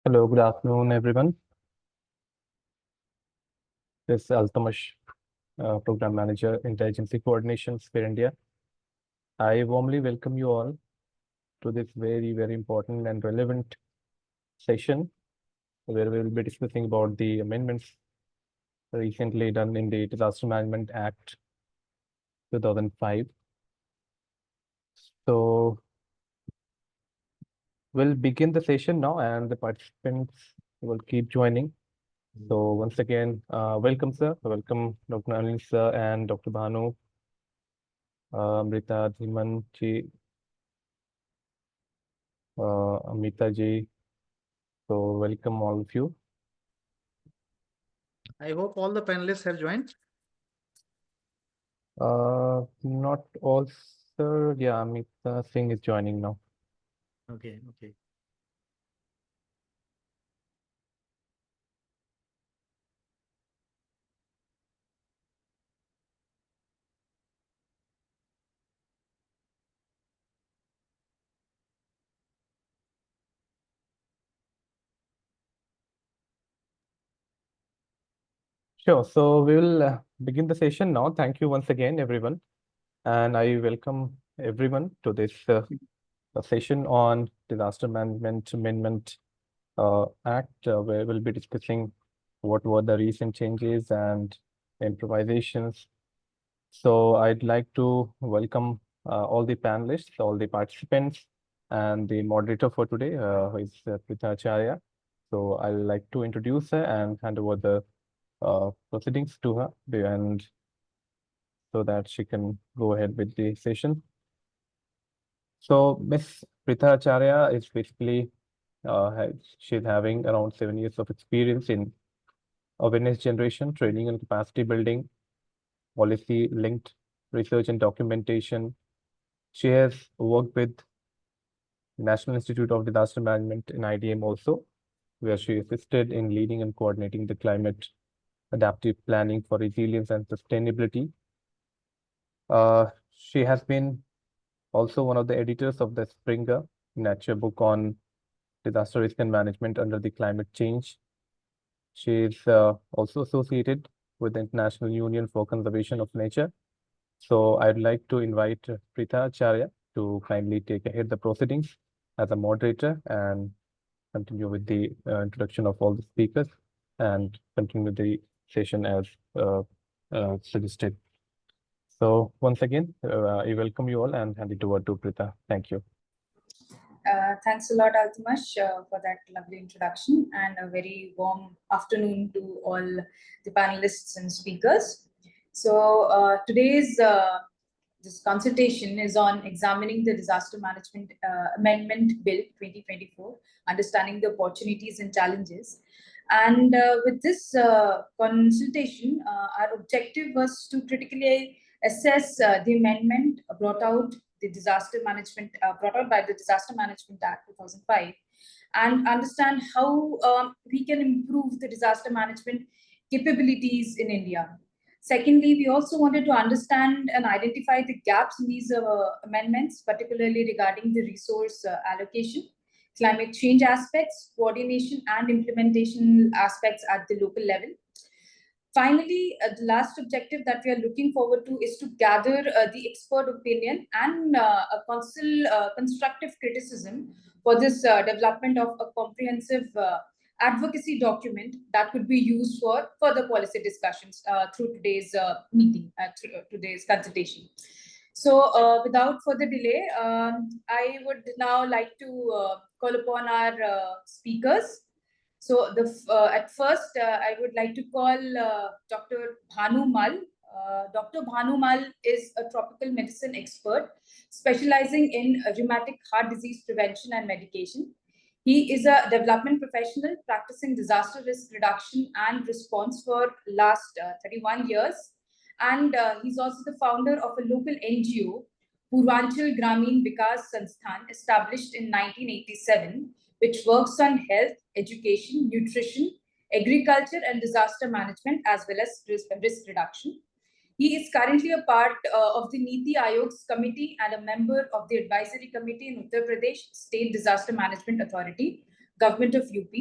Hello, good afternoon, everyone. This is Altamash, Program Manager, Interagency Coordination, Sphere India. I warmly welcome you all to this very important and relevant session where we will be discussing about the amendments recently done in the Disaster Management Act 2005. So we'll begin the session now and the participants will keep joining. So once again, welcome, sir. Welcome, Dr. Anil, sir, and Dr. Bhanu, Amrita, Dhiman ji, Amita ji. So welcome all of you. I hope all the panelists have joined. Not all, sir. Yeah, Amita Singh is joining now. Okay. Sure. So we will begin the session now. Thank you once again, everyone. And I welcome everyone to this session on Disaster Management Amendment Act, where we'll be discussing what were the recent changes and improvisations. So I'd like to welcome all the panelists, all the participants, and the moderator for today, who is Pritha Acharya. So I'd like to introduce her and hand over the proceedings to her, and so that she can go ahead with the session. So Miss Pritha Acharya is basically, she's having around 7 years of experience in awareness generation, training and capacity building, policy-linked research and documentation. She has worked with National Institute of Disaster Management in IDM also, where she assisted in leading and coordinating the climate adaptive planning for resilience and sustainability. She has been also one of the editors of the Springer Nature book on disaster risk and management under the climate change. She is also associated with the International Union for Conservation of Nature. So I'd like to invite Pritha Acharya to kindly take ahead the proceedings as a moderator and continue with the introduction of all the speakers and continue the session as suggested. So once again, I welcome you all and hand it over to Pritha. Thank you. Thanks a lot, Altamash, for that lovely introduction, and a very warm afternoon to all the panelists and speakers. So today's this consultation is on examining the Disaster Management Amendment Bill 2024, understanding the opportunities and challenges. And with this consultation, our objective was to critically assess the amendment brought out by the Disaster Management Act 2005, and understand how we can improve the disaster management capabilities in India. Secondly, we also wanted to understand and identify the gaps in these amendments, particularly regarding the resource allocation, climate change aspects, coordination and implementation aspects at the local level. Finally, the last objective that we are looking forward to is to gather the expert opinion and a constructive criticism for this development of a comprehensive advocacy document that could be used for further policy discussions through today's meeting, through today's consultation. So without further delay, I would now like to call upon our speakers. So at first, I would like to call Dr. Bhanu Mal. Dr. Bhanu Mal is a tropical medicine expert specializing in rheumatic heart disease prevention and medication. He is a development professional practicing disaster risk reduction and response for last 31 years. And he's also the founder of a local NGO, Purvanchal Gramin Vikas Sansthan, established in 1987, which works on health, education, nutrition, agriculture, and disaster management, as well as risk reduction. He is currently a part of the Niti Aayog's committee and a member of the advisory committee in Uttar Pradesh State Disaster Management Authority, Government of UP,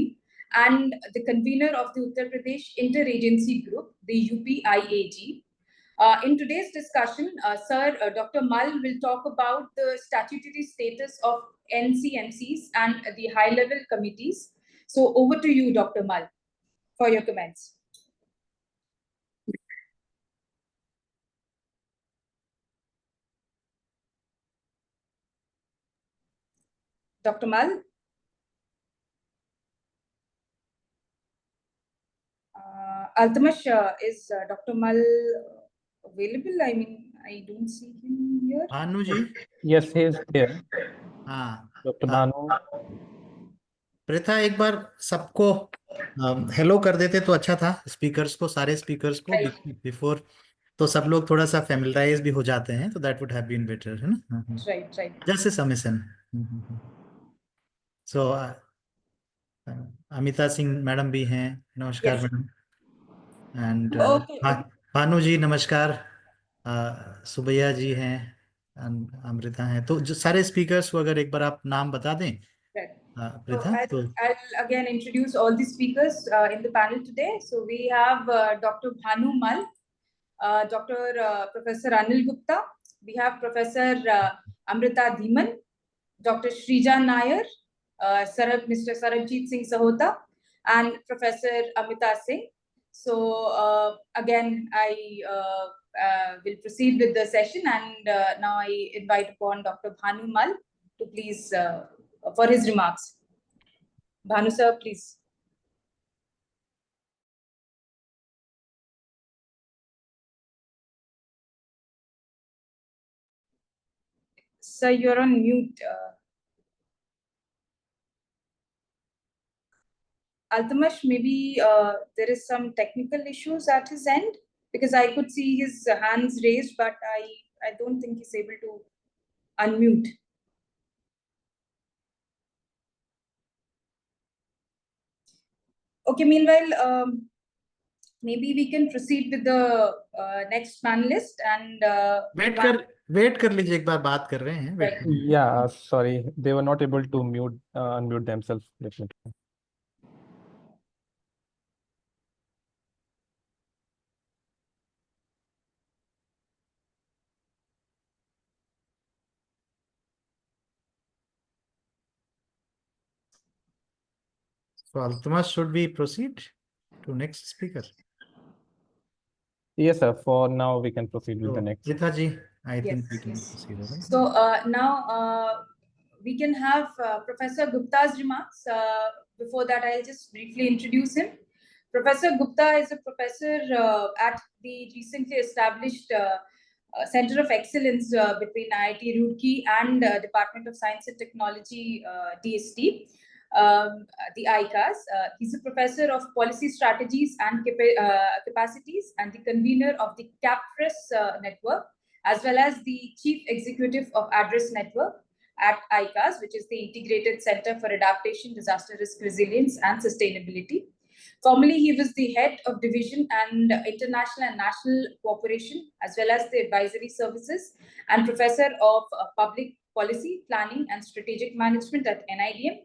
and the convener of the Uttar Pradesh Interagency Group, the UPIAG. In today's discussion, Dr. Mal will talk about the statutory status of NCMCs and the high-level committees. So over to you, Dr. Mal, for your comments. Dr. Mal? Altamash, is Dr. Mal available? I mean, I don't see him here. Bhanu ji? Yes, he is there. हाँ Dr. हाँ, Bhanu. प्रथा एक बार सबको hello कर देते तो अच्छा था, स्पीकर्स को, सारे स्पीकर्स को Right. बिफोर, तो सब लोग थोड़ा सा फेमिलराइज भी हो जाते हैं, तो that would have been better, है ना? Right. Just a submission. So Amita Singh madam भी हैं, नमस्कार Yes. Madam. And Okay. Bhanu ji नमस्कार. सुबैया जी हैं, अमृता हैं, तो जो सारे स्पीकर्स को अगर एक बार आप नाम बता दें, Right. So प्रथा. तो I'll again introduce all the speakers in the panel today. So we have Dr. Bhanu Mal, Professor Anil Gupta. We have Professor Amrita Dhiman, Dr. Shrija Nair, Mr. Sarabjit Singh Sahota, and Professor Amita Singh. So again, I will proceed with the session, and now I invite upon Dr. Bhanu Mal to please for his remarks. Bhanu sir, please. Sir, you're on mute. Altamash, maybe there is some technical issues at his end, because I could see his hands raised, but I don't think he's able to unmute. Okay, meanwhile, maybe we can proceed with the next panelist and wait कर लीजिए, एक बार बात कर रहे हैं. Right. Yeah, sorry, they were not able to unmute themselves. Definitely. So Altamash, should we proceed to next speaker? Yes, sir. For now, we can proceed with the So next. Prita ji, I think Yes, we can yes. proceed. Right? So now we can have Professor Gupta's remarks. Before that, I'll just briefly introduce him. Professor Gupta is a professor at the recently established Center of Excellence between IIT Roorkee and Department of Science and Technology, DST, the ICAS. He's a professor of policy strategies and capacities and the convener of the CAPRES network, as well as the chief executive of Address Network at ICAS, which is the Integrated Center for Adaptation, Disaster Risk Resilience and Sustainability. Formerly, he was the head of division and international and national cooperation, as well as the advisory services, and professor of public policy, planning and strategic management at NIDM.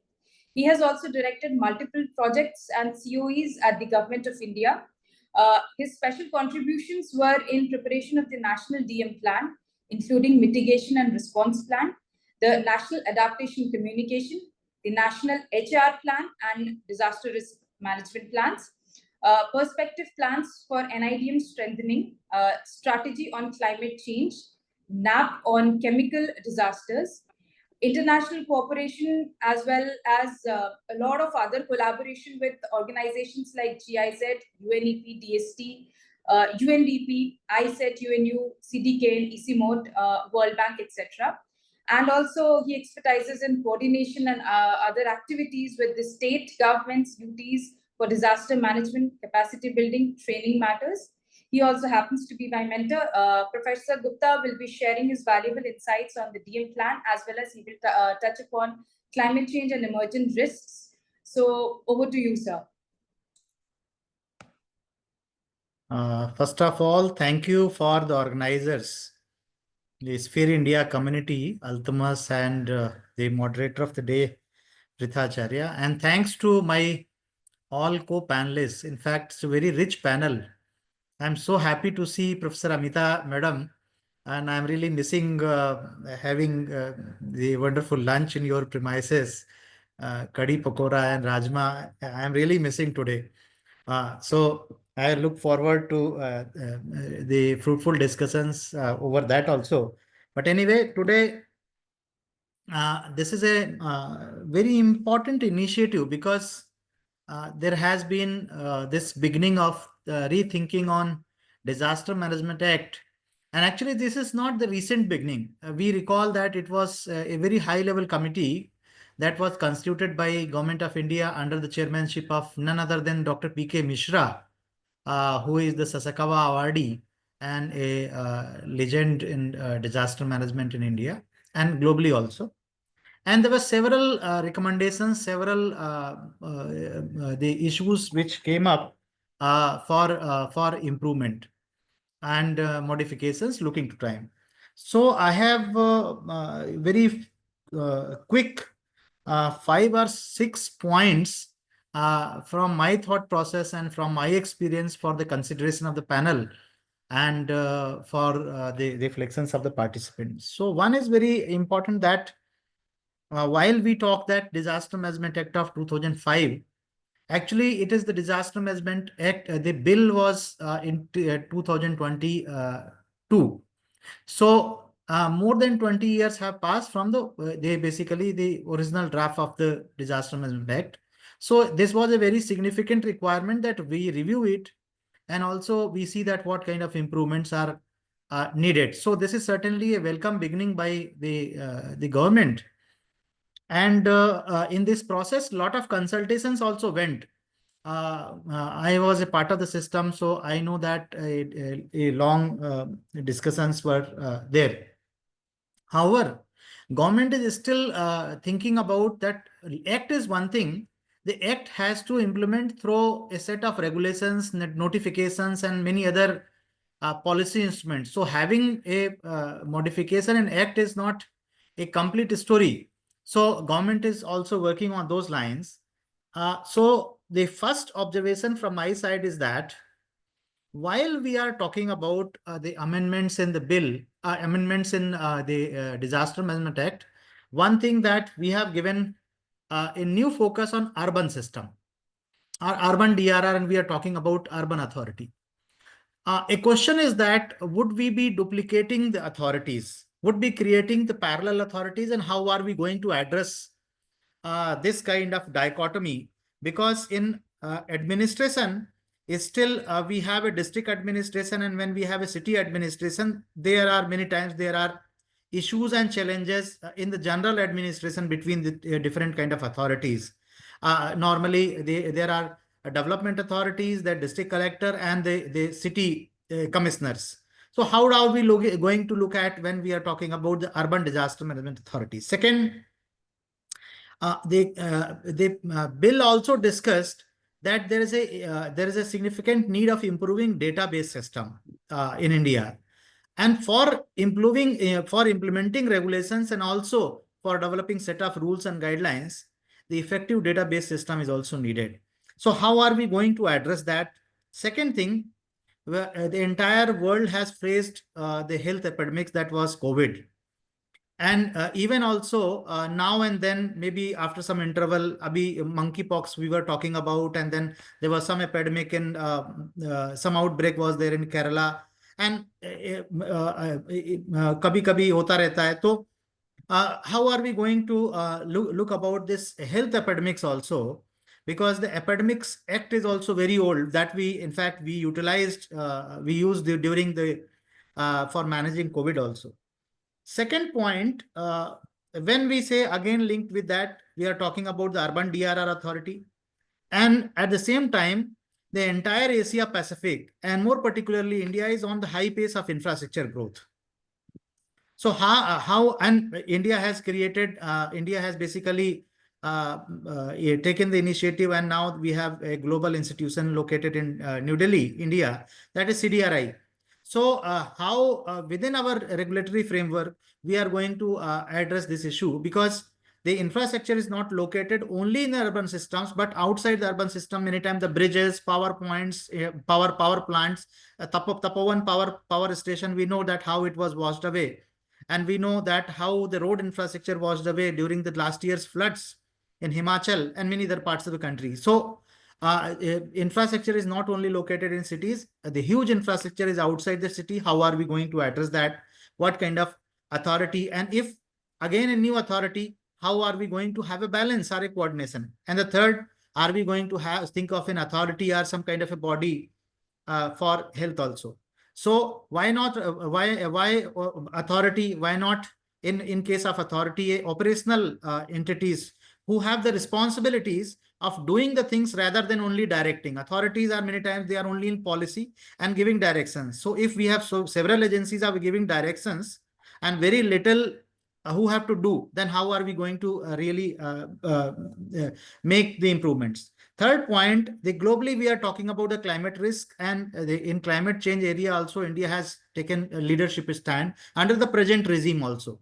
He has also directed multiple projects and COEs at the Government of India. His special contributions were in preparation of the National DM Plan, including Mitigation and Response Plan, the National Adaptation Communication, the National HR Plan, and Disaster Risk Management Plans, perspective plans for NIDM strengthening, strategy on climate change, NAP on chemical disasters, international cooperation, as well as a lot of other collaboration with organizations like GIZ, UNEP, DST, UNDP, ISET, UNU, CDK, ECMOD, World Bank, etc. And also he expertises in coordination and other activities with the state governments, UTs for disaster management, capacity building, training matters. He also happens to be my mentor. Professor Gupta will be sharing his valuable insights on the DM plan, as well as he will touch upon climate change and emergent risks. So over to you, sir. First of all, thank you for the organizers, the Sphere India community, Altamash, and the moderator of the day, Pritha Acharya, and thanks to my all co-panelists. In fact, it's a very rich panel. I'm so happy to see Professor Amita Madam, and I'm really missing having the wonderful lunch in your premises, Kadi Pakora and Rajma. I'm really missing today. So I look forward to the fruitful discussions over that also. But anyway, today this is a very important initiative because there has been this beginning of rethinking on Disaster Management Act. And actually, this is not the recent beginning. We recall that it was a very high-level committee that was constituted by Government of India under the chairmanship of none other than Dr. P.K. Mishra, who is the Sasakawa awardee and a legend in disaster management in India and globally also. And there were several recommendations, several the issues which came up for improvement and modifications looking to time. So I have very quick 5 or 6 points from my thought process and from my experience for the consideration of the panel and for the reflections of the participants. So one is very important that while we talk that Disaster Management Act of 2005, actually it is the Disaster Management Act, the bill was in 2022. So more than 20 years have passed from the original draft of the Disaster Management Act. So this was a very significant requirement that we review it, and also we see that what kind of improvements are needed. So this is certainly a welcome beginning by the government. And in this process, a lot of consultations also went. I was a part of the system, so I know that a long discussions were there. However, government is still thinking about that. Act is one thing. The act has to implement through a set of regulations, notifications, and many other policy instruments. So having a modification in act is not a complete story. So government is also working on those lines. So the first observation from my side is that while we are talking about the amendments in the bill, amendments in the Disaster Management Act, one thing that we have given a new focus on urban system, or urban DRR, and we are talking about urban authority. A question is that would we be duplicating the authorities? Would be creating the parallel authorities, and how are we going to address this kind of dichotomy? Because in administration, is still we have a district administration, and when we have a city administration, there are many times there are issues and challenges in the general administration between the different kind of authorities. Normally, there are development authorities, the district collector, and the city commissioners. So how are we going to look at when we are talking about the urban disaster management authority? Second, the bill also discussed that there is a significant need of improving database system in India, and for implementing regulations and also for developing set of rules and guidelines, the effective database system is also needed. So how are we going to address that? Second thing, the entire world has faced the health epidemics that was COVID. And even also now and then, maybe after some interval, monkeypox we were talking about, and then there was some epidemic in some outbreak was there in Kerala, and kabhi hota rehta hai. So how are we going to look about this health epidemics also? Because the Epidemics Act is also very old, that we utilized, we used during the for managing COVID also. Second point, when we say again linked with that, we are talking about the urban DRR authority, and at the same time, the entire Asia Pacific, and more particularly India, is on the high pace of infrastructure growth. So how and India has created, India has basically taken the initiative, and now we have a global institution located in New Delhi, India, that is CDRI. So how within our regulatory framework, we are going to address this issue, because the infrastructure is not located only in the urban systems, but outside the urban system. Many times the bridges, power points, power plants, Tapovan power station, we know that how it was washed away. And we know that how the road infrastructure washed away during the last year's floods in Himachal and many other parts of the country. So infrastructure is not only located in cities, the huge infrastructure is outside the city. How are we going to address that? What kind of authority? And if again a new authority, how are we going to have a balance or a coordination? And the third, are we going to think of an authority or some kind of a body for health also? So why not? Why authority? Why not in case of authority, operational entities who have the responsibilities of doing the things rather than only directing? Authorities are many times they are only in policy and giving directions. So if we have several agencies are giving directions and very little who have to do, then how are we going to really make the improvements? Third point, globally we are talking about the climate risk, and in climate change area also India has taken a leadership stand under the present regime also.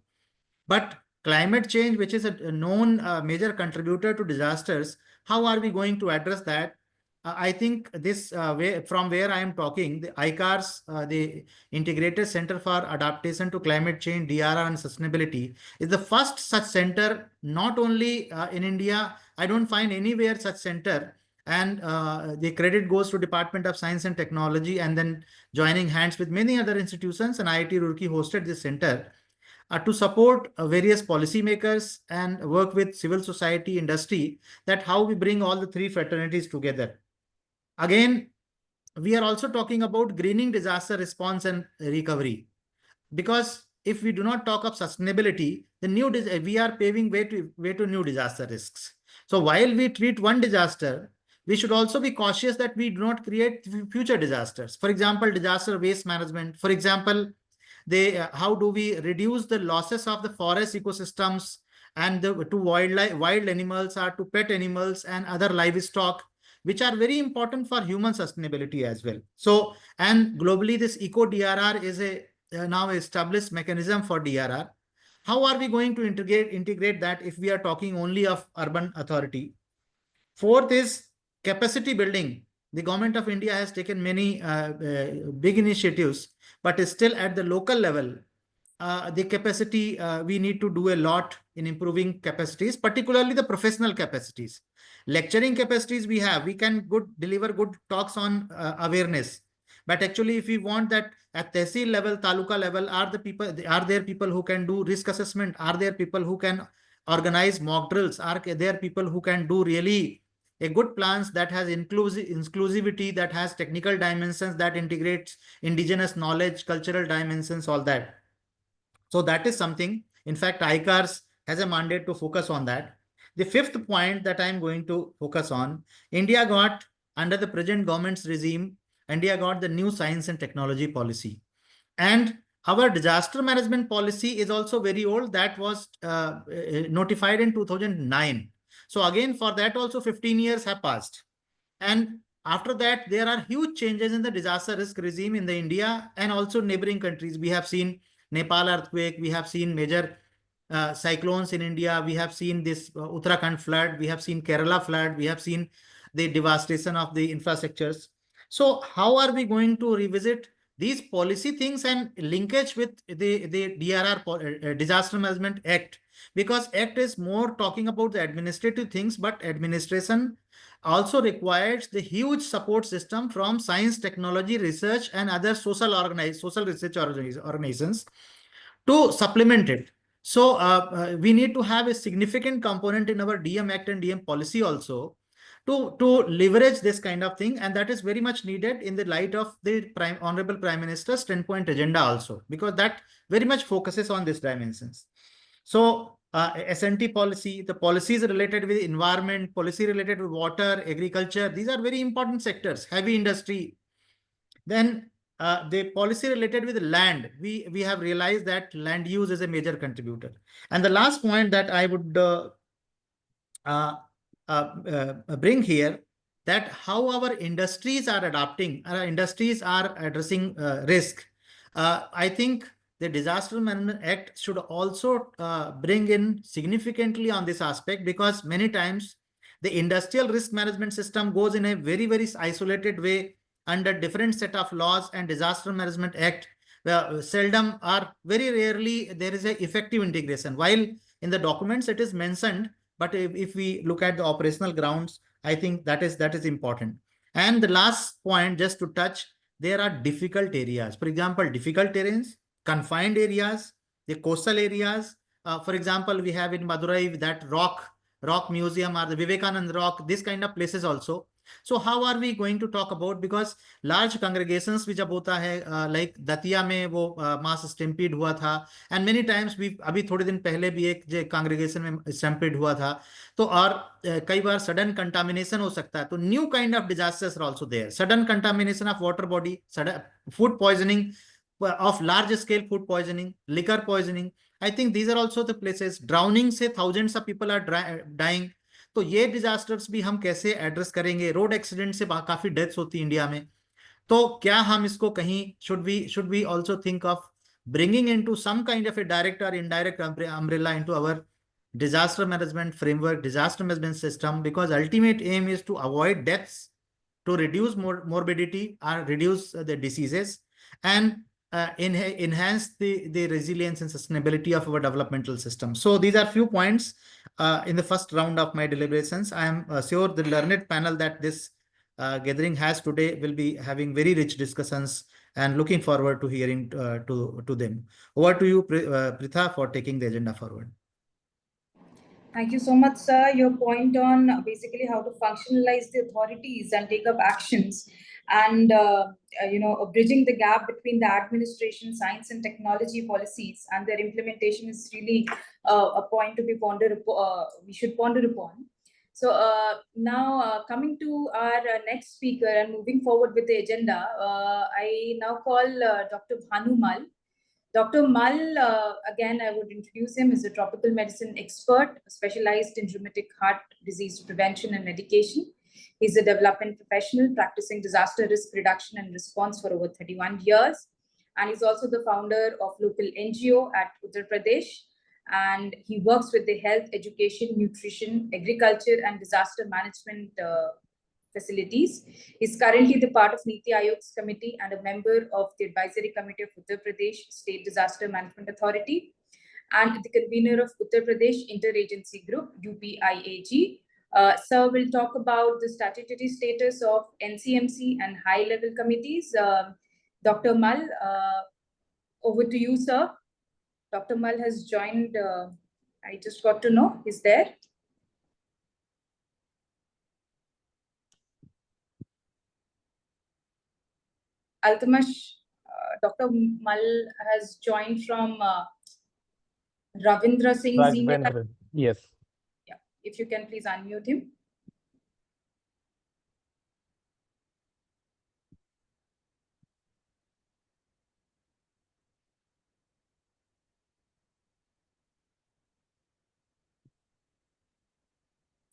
But climate change, which is a known major contributor to disasters, how are we going to address that? I think this from where I am talking, the ICARS, the Integrated Center for Adaptation to Climate Change, DRR and Sustainability, is the first such center, not only in India. I don't find anywhere such center. And the credit goes to Department of Science and Technology, and then joining hands with many other institutions, and IIT Roorkee hosted this center to support various policymakers and work with civil society, industry, that how we bring all the three fraternities together. Again, we are also talking about greening disaster response and recovery, because if we do not talk of sustainability, the we are paving way to new disaster risks. So while we treat one disaster, we should also be cautious that we do not create future disasters. For example, disaster waste management. For example, how do we reduce the losses of the forest ecosystems and to wild animals or to pet animals and other livestock, which are very important for human sustainability as well. So, and globally, this eco-DRR is a now established mechanism for DRR. How are we going to integrate that if we are talking only of urban authority? Fourth is capacity building. The government of India has taken many big initiatives, but still at the local level, the capacity, we need to do a lot in improving capacities, particularly the professional capacities. Lecturing capacities we have, we can deliver good talks on awareness. But actually, if we want that at tehsil level, taluka level, are there people who can do risk assessment? Are there people who can organize mock drills? Are there people who can do really a good plans that has inclusivity, that has technical dimensions, that integrates indigenous knowledge, cultural dimensions, all that? So that is something, in fact, ICARS has a mandate to focus on that. The fifth point that I'm going to focus on, India got, under the present government's regime, India got the new science and technology policy. And our disaster management policy is also very old. That was notified in 2009. So again, for that also 15 years have passed. And after that, there are huge changes in the disaster risk regime in the India and also neighboring countries. We have seen Nepal earthquake, we have seen major cyclones in India, we have seen this Uttarakhand flood, we have seen Kerala flood, we have seen the devastation of the infrastructures. So how are we going to revisit these policy things and linkage with the DRR, Disaster Management Act? Because Act is more talking about the administrative things, but administration also requires the huge support system from science, technology, research, and other social research organizations to supplement it. So we need to have a significant component in our DM Act and DM policy also to leverage this kind of thing, and that is very much needed in the light of the Honorable Prime Minister's 10-point agenda also, because that very much focuses on these dimensions. So S&T policy, the policies related with environment, policy related with water, agriculture, these are very important sectors, heavy industry. Then the policy related with land, we have realized that land use is a major contributor. And the last point that I would bring here, that how our industries are adapting, our industries are addressing risk. I think the Disaster Management Act should also bring in significantly on this aspect, because many times the industrial risk management system goes in a very, very isolated way under different set of laws, and Disaster Management Act seldom or very rarely there is a effective integration. While in the documents it is mentioned, but if we look at the operational grounds, I think that is important. And the last point, just to touch, there are difficult areas. For example, difficult terrains, confined areas, the coastal areas. For example, we have in Madurai that rock museum or the Vivekanand rock, this kind of places also. So how are we going to talk about? Because large congregations which अब होता है like Datia में वो mass stampede हुआ था, and many times we अभी थोड़े दिन पहले भी एक जो congregation में stampede हुआ था, तो और कई बार sudden contamination हो सकता है, तो new kind of disasters are also there. Sudden contamination of water body, sudden food poisoning, of large scale food poisoning, liquor poisoning. I think these are also the places. Drowning से thousands of people are dying. तो ये disasters भी हम कैसे address करेंगे? Road accident से काफी deaths होती है इंडिया में, तो क्या हम इसको कहीं should we also think of bringing into some kind of a direct or indirect umbrella into our disaster management framework, disaster management system? Because ultimate aim is to avoid deaths, to reduce morbidity or reduce the diseases, and enhance the resilience and sustainability of our developmental system. So these are few points in the first round of my deliberations. I am sure the learned panel that this gathering has today will be having very rich discussions, and looking forward to hearing to them. Over to you, Pritha, for taking the agenda forward. Thank you so much, sir. Your point on basically how to functionalize the authorities and take up actions, and bridging the gap between the administration, science and technology policies and their implementation is really a point to be pondered. We should ponder upon. So now coming to our next speaker and moving forward with the agenda, I now call Dr. Bhanu Mal. Dr. Mal, again, I would introduce him as a tropical medicine expert specialized in rheumatic heart disease prevention and medication. He's a development professional practicing disaster risk reduction and response for over 31 years. And he's also the founder of local NGO at Uttar Pradesh. And he works with the health, education, nutrition, agriculture, and disaster management facilities. He's currently the part of Niti Aayog's committee and a member of the advisory committee of Uttar Pradesh State Disaster Management Authority, and the convener of Uttar Pradesh Interagency Group, UPIAG. Sir will talk about the statutory status of NCMC and high-level committees. Dr. Mal, over to you, sir. Dr. Mal has joined. I just got to know he's there. Altamash, Dr. Mal has joined from Ravindra Singh's email. Yes. Yeah, if you can please unmute him.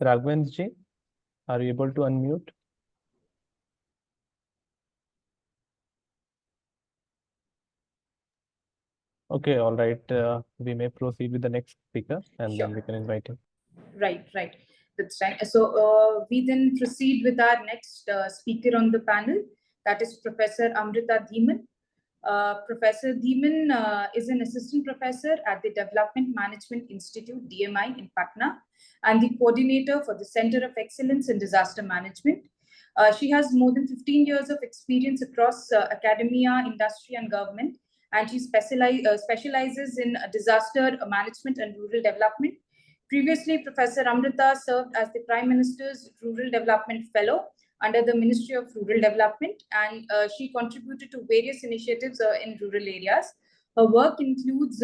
Raghavendra ji, are you able to unmute? Okay, all right. We may proceed with the next speaker, and Sure. then we can invite him. Right. That's right. So we then proceed with our next speaker on the panel. That is Professor Amrita Dhiman. Professor Dhiman is an assistant professor at the Development Management Institute, DMI, in Patna, and the coordinator for the Center of Excellence in Disaster Management. She has more than 15 years of experience across academia, industry, and government, and she specializes in disaster management and rural development. Previously, Professor Amrita served as the Prime Minister's Rural Development Fellow under the Ministry of Rural Development, and she contributed to various initiatives in rural areas. Her work includes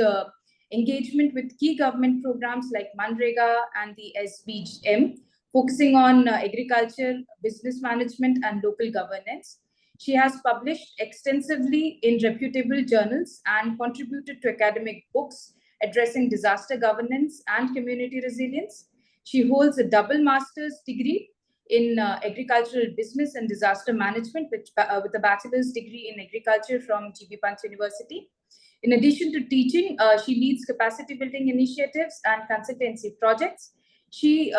engagement with key government programs like Manrega and the SBM, focusing on agriculture, business management, and local governance. She has published extensively in reputable journals and contributed to academic books addressing disaster governance and community resilience. She holds a double master's degree in agricultural business and disaster management with a bachelor's degree in agriculture from GB Pant University. In addition to teaching, she leads capacity building initiatives and consultancy projects. She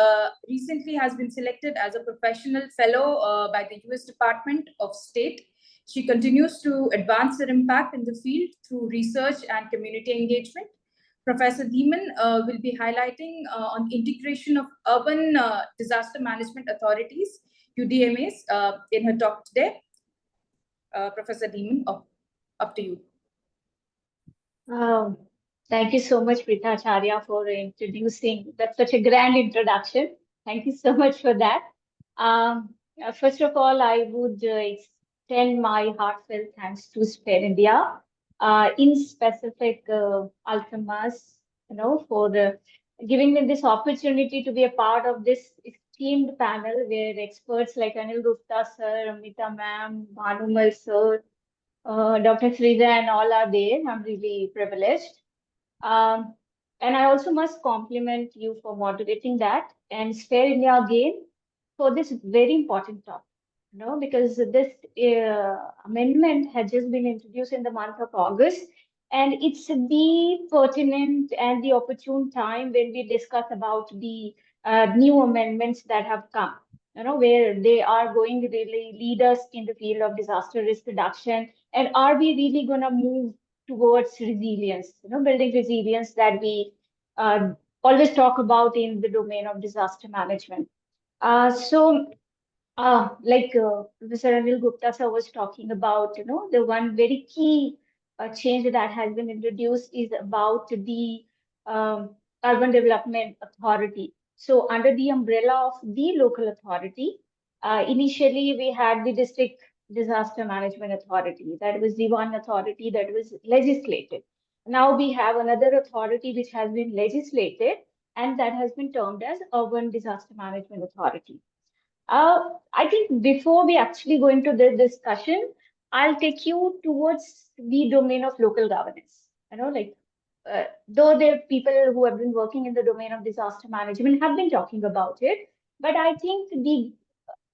recently has been selected as a professional fellow by the US Department of State. She continues to advance her impact in the field through research and community engagement. Professor Dhiman will be highlighting on integration of urban disaster management authorities, UDMAs, in her talk today. Professor Dhiman, up to you. Thank you so much, Pritha Acharya, for introducing. That's such a grand introduction. Thank you so much for that. First of all, I would extend my heartfelt thanks to Spare India, in specific Alchemas, for giving me this opportunity to be a part of this esteemed panel where experts like Anil Gupta sir, Amita ma'am, Bhanumal sir, Dr. Frida and all are there. I'm really privileged. And I also must compliment you for moderating that and Spare India again for this very important topic, because this amendment had just been introduced in the month of August, and it's the pertinent and the opportune time when we discuss about the new amendments that have come, where they are going to really lead us in the field of disaster risk reduction. And are we really going to move towards resilience, building resilience that we always talk about in the domain of disaster management. Like Professor Anil Gupta sir was talking about, the one very key change that has been introduced is about the Urban Development Authority. So under the umbrella of the local authority, initially we had the District Disaster Management Authority. That was the one authority that was legislated. Now we have another authority which has been legislated, and that has been termed as Urban Disaster Management Authority. I think before we actually go into the discussion, I'll take you towards the domain of local governance. Though there are people who have been working in the domain of disaster management have been talking about it, but I think the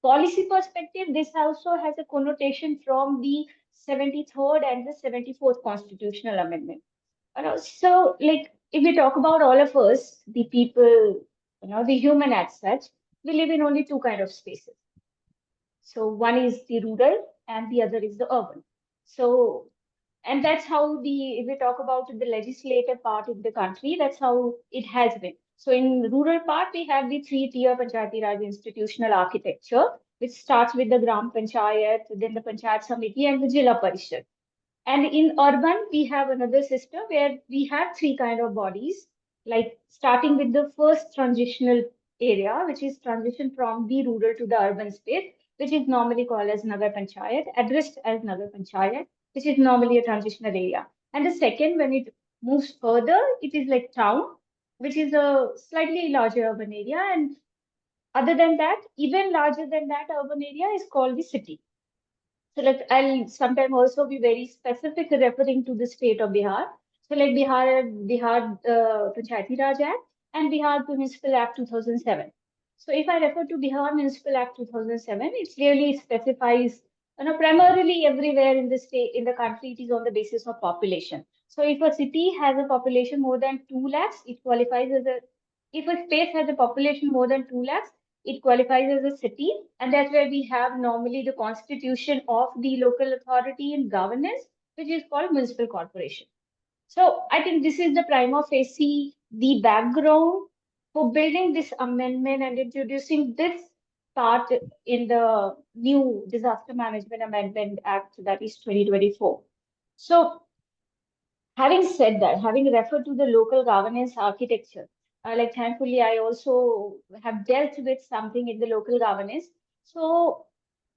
policy perspective, this also has a connotation from the 73rd and the 74th constitutional amendment. So, if we talk about all of us, the people, the human as such, we live in only two kind of spaces. So one is the rural and the other is the urban. So, and that's how if we talk about the legislative part of the country, that's how it has been. So in the rural part, we have the 3-tier Panchayati Raj institutional architecture, which starts with the Gram Panchayat, then the Panchayat Samiti and the Jila Parishad. And in urban, we have another system where we have three kind of bodies, like starting with the first transitional area, which is transition from the rural to the urban space, which is normally called as Nagar Panchayat, addressed as Nagar Panchayat, which is normally a transitional area. And the second, when it moves further, it is like town, which is a slightly larger urban area. And other than that, even larger than that urban area is called the city. So I'll sometimes also be very specific referring to the state of Bihar. So like Bihar Panchayati Raj Act and Bihar Municipal Act 2007. So if I refer to Bihar Municipal Act 2007, it clearly specifies, primarily everywhere in the state, in the country, it is on the basis of population. So if a city has a population more than 2 lakhs, it qualifies as if a state has a population more than 2 lakhs, it qualifies as a city, and that's where we have normally the constitution of the local authority and governance, which is called municipal corporation. So I think this is the prima facie, the background for building this amendment and introducing this part in the new Disaster Management Amendment Act, that is 2024. So having said that, having referred to the local governance architecture, thankfully, I also have dealt with something in the local governance. So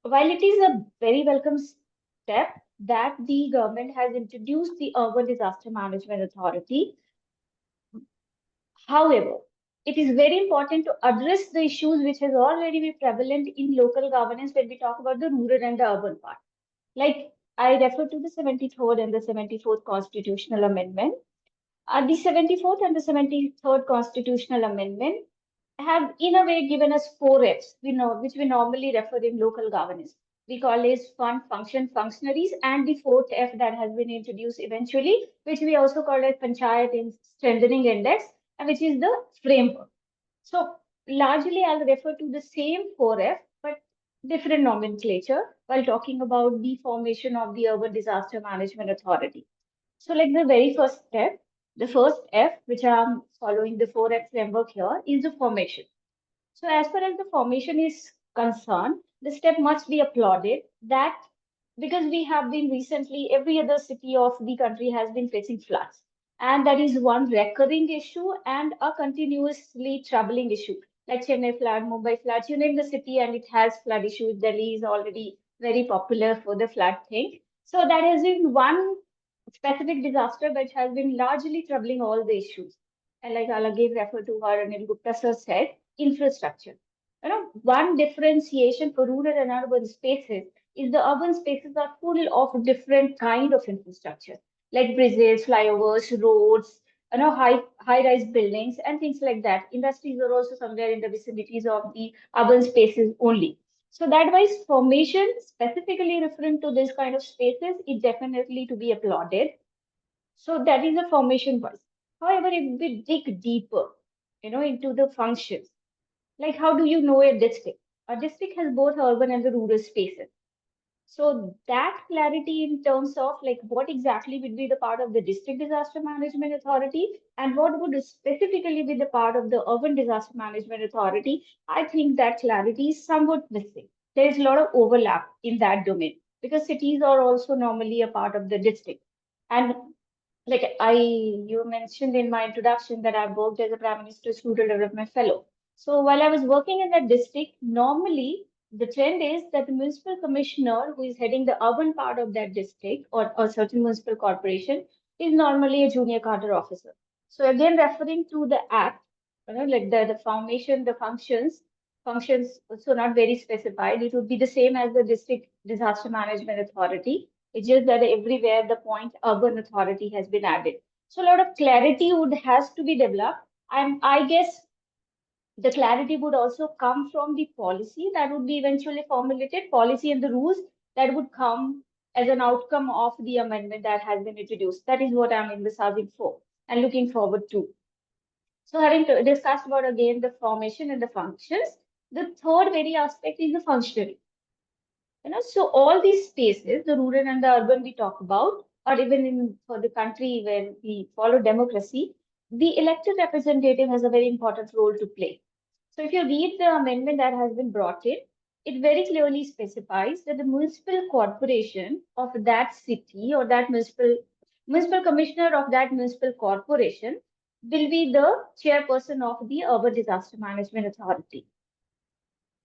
while it is a very welcome step that the government has introduced the Urban Disaster Management Authority, however, it is very important to address the issues which has already been prevalent in local governance when we talk about the rural and the urban part. Like I refer to the 73rd and the 74th constitutional amendment. The 74th and the 73rd constitutional amendment have in a way given us 4 Fs, which we normally refer in local governance. we call as fund, function, functionaries, and the fourth F that has been introduced eventually, which we also call as Panchayat in Strengthening Index, and which is the framework. So largely I'll refer to the same 4F, but different nomenclature while talking about the formation of the Urban Disaster Management Authority. So like the very first step, the first F, which I'm following the 4F framework here, is the formation. So as far as the formation is concerned, the step must be applauded that because we have been recently, every other city of the country has been facing floods. And that is one recurring issue and a continuously troubling issue. Like Chennai flood, Mumbai floods, you name the city and it has flood issues. Delhi is already very popular for the flood thing. So that has been one specific disaster which has been largely troubling all the issues. And like I'll again refer to what Anil Gupta sir said, infrastructure. One differentiation for rural and urban spaces is the urban spaces are full of different kind of infrastructure, like bridges, flyovers, roads, high-rise buildings and things like that. Industries are also somewhere in the vicinities of the urban spaces only. So that wise formation, specifically referring to this kind of spaces, is definitely to be applauded. So that is the formation wise. However, if we dig deeper, into the functions, like how do you know a district? A district has both urban and the rural spaces. So that clarity in terms of like what exactly would be the part of the district disaster management authority and what would specifically be the part of the urban disaster management authority, I think that clarity is somewhat missing. There is a lot of overlap in that domain because cities are also normally a part of the district. And like you mentioned in my introduction that I've worked as a Prime Minister's Rural Development Fellow. So while I was working in that district, normally the trend is that the municipal commissioner who is heading the urban part of that district or a certain municipal corporation is normally a junior cadre officer. So again, referring to the act, like the formation, the functions also not very specified. It would be the same as the district disaster management authority. It's just that everywhere the point urban authority has been added. So a lot of clarity has to be developed. And I guess the clarity would also come from the policy that would be eventually formulated, policy and the rules that would come as an outcome of the amendment that has been introduced. That is what I'm envisaging for and looking forward to. So having discussed about again the formation and the functions, the third very aspect is the functionary. So all these spaces, the rural and the urban we talk about, or even for the country where we follow democracy, the elected representative has a very important role to play. So if you read the amendment that has been brought in, it very clearly specifies that the municipal corporation of that city or that municipal commissioner of that municipal corporation will be the chairperson of the Urban Disaster Management Authority.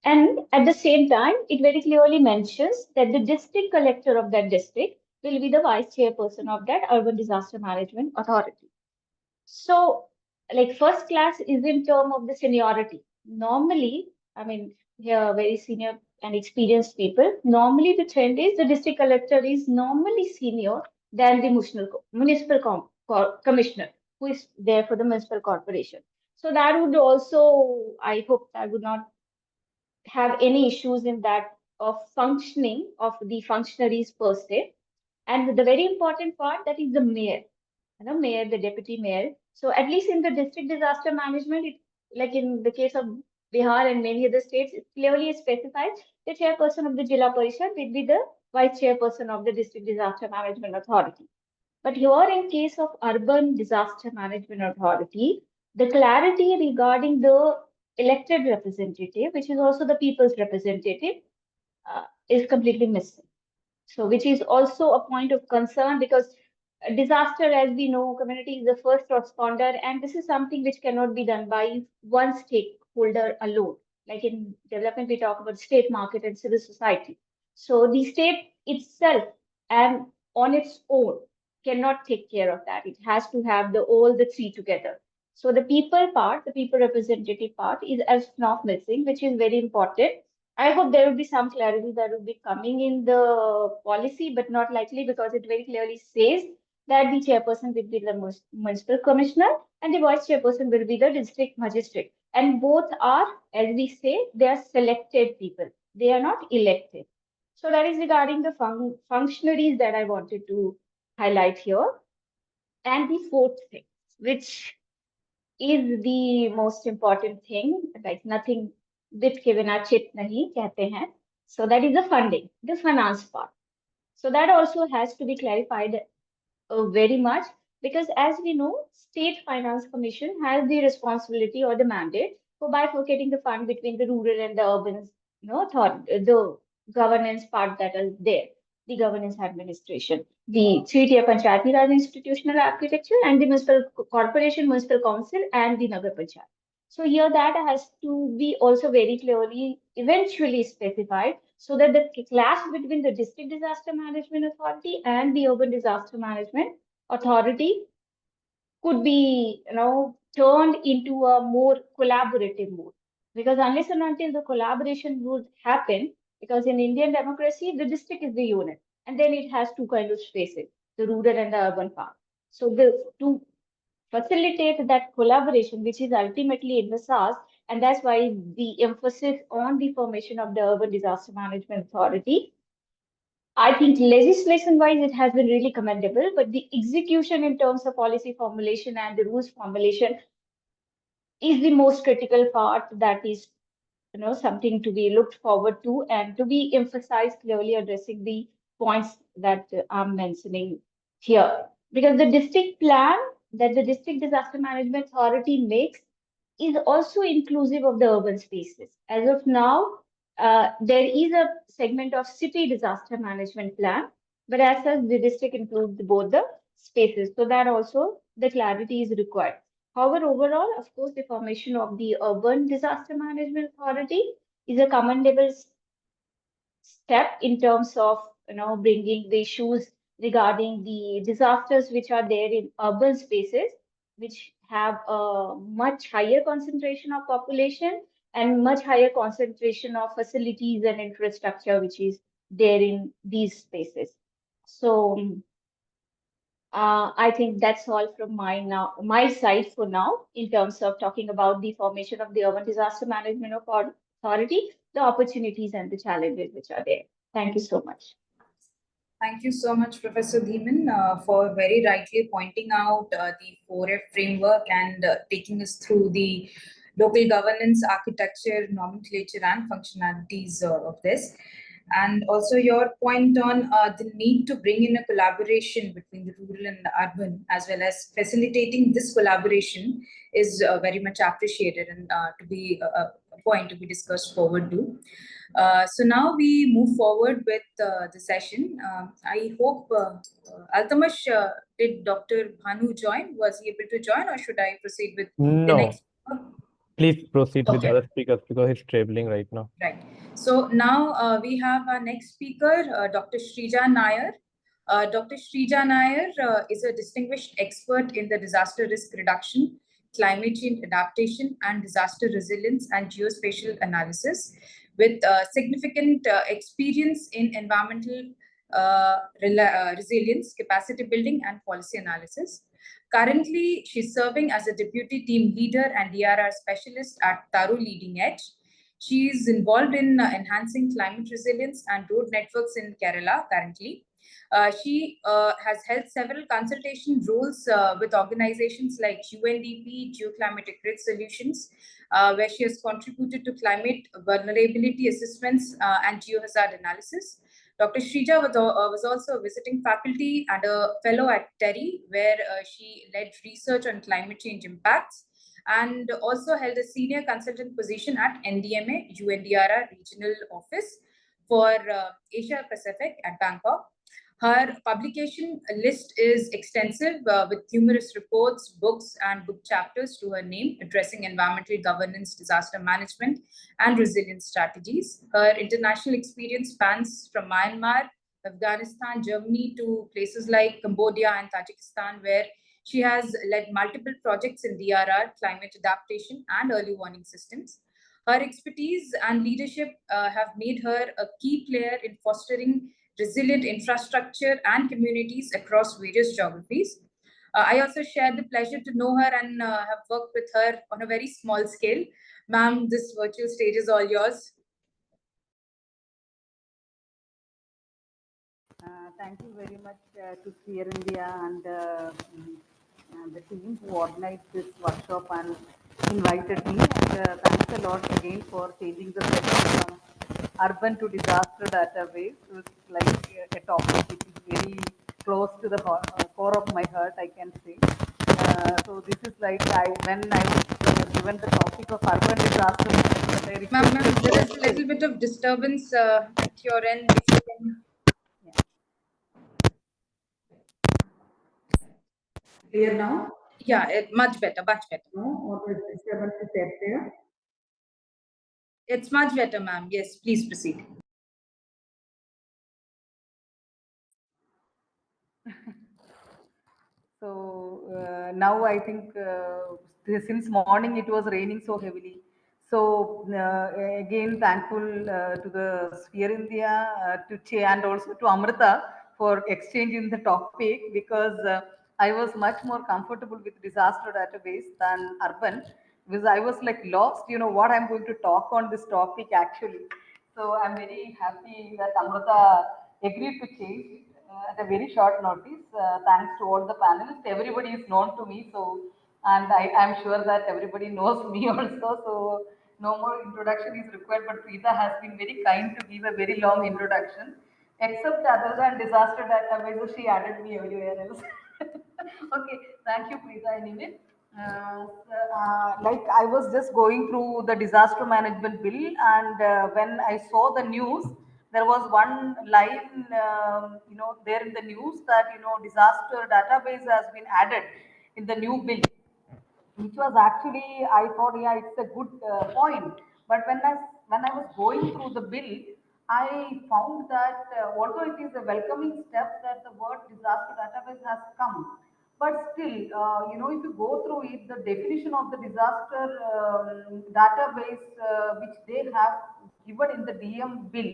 And at the same time, it very clearly mentions that the district collector of that district will be the vice chairperson of that Urban Disaster Management Authority. So, like first class is in terms of the seniority. Normally, I mean, here very senior and experienced people. Normally, the trend is the district collector is normally senior than the municipal commissioner who is there for the municipal corporation. So that would also, I hope that would not have any issues in that of functioning of the functionaries per se. And the very important part that is the mayor, mayor, the deputy mayor. So at least in the district disaster management, like in the case of Bihar and many other states, it clearly specifies the chairperson of the Jilla Parishad will be the vice chairperson of the district disaster management authority. But here in case of urban disaster management authority, the clarity regarding the elected representative, which is also the people's representative, is completely missing. So, which is also a point of concern because a disaster, as we know, community is the first responder, and this is something which cannot be done by one stakeholder alone. Like in development, we talk about state, market, and civil society. So, the state itself and on its own cannot take care of that. It has to have all the three together. So the people part, the people representative part is as not missing, which is very important. I hope there will be some clarity that will be coming in the policy, but not likely because it very clearly says that the chairperson will be the municipal commissioner and the vice chairperson will be the district magistrate. And both are, as we say, they are selected people. They are not elected. So that is regarding the functionaries that I wanted to highlight here. And the fourth thing, which is the most important thing, like nothing bit ke bina chit nahi kehte hain. So that is the funding, the finance part. So that also has to be clarified very much, because as we know, State Finance Commission has the responsibility or the mandate for bifurcating the fund between the rural and the urban, the governance part that is there, the governance administration, the three-tier Panchayati Raj institutional architecture, and the municipal corporation, municipal council, and the Nagar Panchayat. So here that has to be also very clearly eventually specified, so that the clash between the district disaster management authority and the urban disaster management authority could be, turned into a more collaborative mode. Because unless and until the collaboration would happen, because in Indian democracy, the district is the unit, and then it has two kind of spaces, the rural and the urban part. So to facilitate that collaboration, which is ultimately in the SARS, and that's why the emphasis on the formation of the Urban Disaster Management Authority. I think legislation-wise, it has been really commendable, but the execution in terms of policy formulation and the rules formulation is the most critical part. That is, something to be looked forward to and to be emphasized, clearly addressing the points that I'm mentioning here. Because the district plan that the District Disaster Management Authority makes is also inclusive of the urban spaces. As of now, there is a segment of city disaster management plan, but as such, the district includes both the spaces. So that also the clarity is required. However, overall, of course, the formation of the Urban Disaster Management Authority is a commendable step in terms of, bringing the issues regarding the disasters which are there in urban spaces, which have a much higher concentration of population and much higher concentration of facilities and infrastructure which is there in these spaces. So I think that's all from my side for now, in terms of talking about the formation of the Urban Disaster Management Authority, the opportunities and the challenges which are there. Thank you so much. Thank you so much, Professor Dhiman, for very rightly pointing out the 4F framework and taking us through the local governance, architecture, nomenclature, and functionalities of this. And also your point on the need to bring in a collaboration between the rural and the urban, as well as facilitating this collaboration, is very much appreciated and to be a point to be discussed forward to. So now we move forward with the session. I hope Altamash, did Dr. Bhanu join? Was he able to join, or should I proceed with the No, next? please proceed with the Okay. other speakers because he's traveling right now. Right. So now we have our next speaker, Dr. Shrija Nair. Dr. Shrija Nair is a distinguished expert in the disaster risk reduction, climate change adaptation, and disaster resilience and geospatial analysis, with significant experience in environmental resilience, capacity building, and policy analysis. Currently, she's serving as a deputy team leader and DRR specialist at Taru Leading Edge. She is involved in enhancing climate resilience and road networks in Kerala currently. She has held several consultation roles with organizations like UNDP, Geoclimatic Grid Solutions, where she has contributed to climate vulnerability assessments and geohazard analysis. Dr. Shrija was also a visiting faculty and a fellow at TERI, where she led research on climate change impacts, and also held a senior consultant position at NDMA UNDRR Regional Office for Asia Pacific at Bangkok. Her publication list is extensive with numerous reports, books, and book chapters to her name, addressing environmental governance, disaster management, and resilience strategies. Her international experience spans from Myanmar, Afghanistan, Germany to places like Cambodia and Tajikistan, where she has led multiple projects in DRR, climate adaptation, and early warning systems. Her expertise and leadership have made her a key player in fostering resilient infrastructure and communities across various geographies. I also share the pleasure to know her and have worked with her on a very small scale. Ma'am, this virtual stage is all yours. Thank you very much to Sphere India and the team who organized this workshop and invited me. And thanks a lot again for changing the session from urban to disaster database. It's like a topic which is very close to the core of my heart, I can say. So this is like when I was given the topic of urban disaster management, Ma'am, there is a little bit of disturbance at your end. If you can... Clear now? Yeah, much better, much better. No, or is disturbance is there? It's much better, ma'am. Yes, please proceed. So now I think since morning it was raining so heavily. So again, thankful to the Sphere India, to Che, and also to Amrita for exchanging the topic, because I was much more comfortable with disaster database than urban, because I was like lost, what I'm going to talk on this topic actually. So I'm very happy that Amrita agreed to change it at a very short notice. Thanks to all the panelists. Everybody is known to me, so, and I'm sure that everybody knows me also. So no more introduction is required. But Preeta has been very kind to give a very long introduction. Except other than disaster database, she added me everywhere else. Okay, thank you, Preeta. Anyway. Like I was just going through the disaster management bill, and when I saw the news, there was one line, there in the news that disaster database has been added in the new bill, which was actually, I thought, yeah, it's a good point. But when I was going through the bill, I found that although it is a welcoming step that the word disaster database has come, but still, if you go through it, the definition of the disaster database which they have given in the DM bill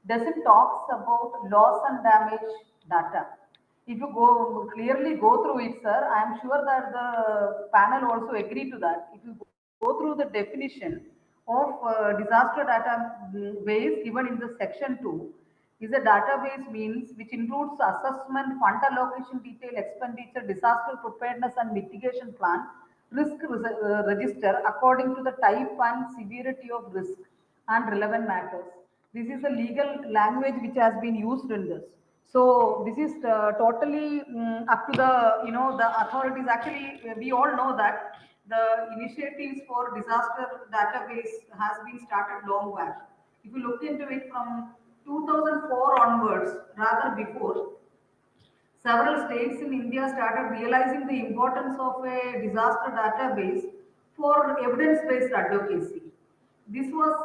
doesn't talks about loss and damage data. If you clearly go through it, sir, I am sure that the panel also agree to that. If you go through the definition of disaster database given in the section 2, is a database means which includes assessment, fund allocation detail, expenditure, disaster preparedness and mitigation plan, register according to the type and severity of risk and relevant matters. This is a legal language which has been used in this. So this is totally up to the the authorities. Actually, we all know that the initiatives for disaster database has been started long back. If you look into it from 2004 onwards, rather before, several states in India started realizing the importance of a disaster database for evidence-based advocacy. This first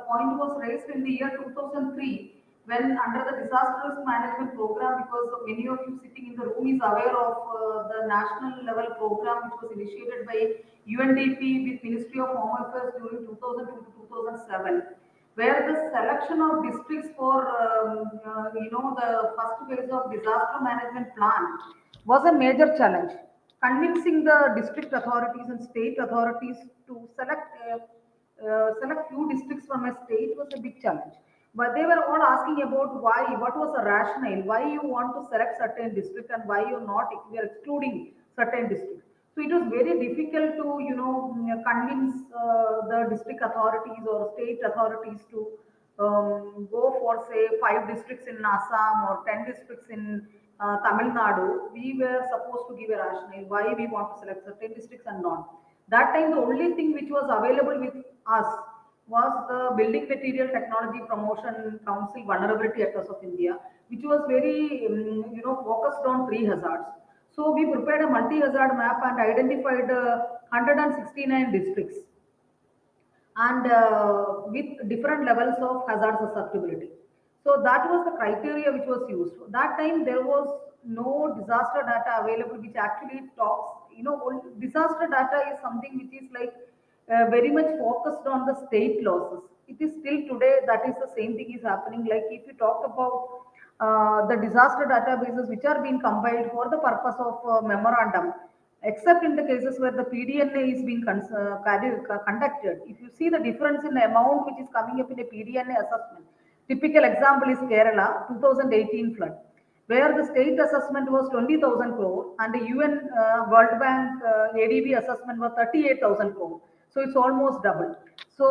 point was raised in the year 2003 when under the disaster risk management program, because many of you sitting in the room is aware of the national level program which was initiated by UNDP with Ministry of Home Affairs during 2002 to 2007, where the selection of districts for the first phase of disaster management plan was a major challenge. Convincing the district authorities and state authorities to select few districts from a state was a big challenge. But they were all asking about why, what was the rationale, why you want to select certain district and why you're not, you are excluding certain districts. So it was very difficult to, convince the district authorities or state authorities to go for, say, 5 districts in Assam or 10 districts in Tamil Nadu. We were supposed to give a rationale why we want to select certain districts and not. That time, the only thing which was available with us was the Building Material Technology Promotion Council Vulnerability Atlas of India, which was very, focused on 3 hazards. So we prepared a multi-hazard map and identified 169 districts and with different levels of hazard susceptibility. So that was the criteria which was used. That time there was no disaster data available which actually talks, disaster data is something which is like very much focused on the state losses. It is still today that is the same thing is happening. Like if you talk about the disaster databases which are being compiled for the purpose of memorandum, except in the cases where the PDNA is being conducted. If you see the difference in the amount which is coming up in a PDNA assessment, Typical example is Kerala 2018 flood, where the state assessment was 20,000 crore and the UN World Bank ADB assessment was 38,000 crore. So it's almost double. So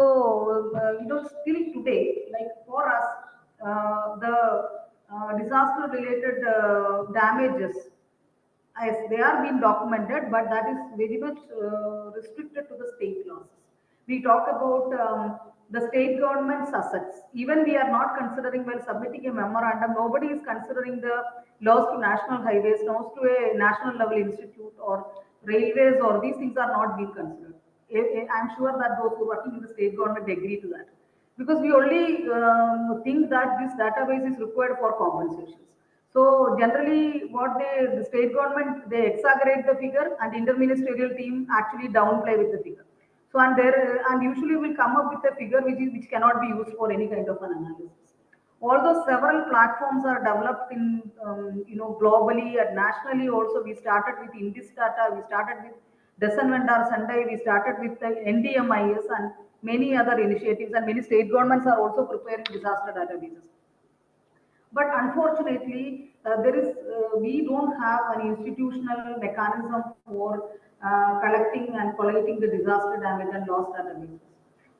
still today, like for us, the disaster-related damages, as they are being documented, but that is very much restricted to the state losses. We talk about the state government's assets. Even we are not considering while submitting a memorandum, nobody is considering the loss to national highways, loss to a national level institute or railways, or these things are not being considered. I'm sure that those who are working in the state government agree to that. Because we only think that this database is required for compensations. So generally, the state government, they exaggerate the figure, and interministerial team actually downplay with the figure. So and usually will come up with a figure which cannot be used for any kind of an analysis. Although several platforms are developed in globally and nationally also, we started with Indus Data, we started with Desan Vendor Sunday, we started with the NDMIS and many other initiatives, and many state governments are also preparing disaster databases. But unfortunately, we don't have an institutional mechanism for collecting and collating the disaster damage and loss databases.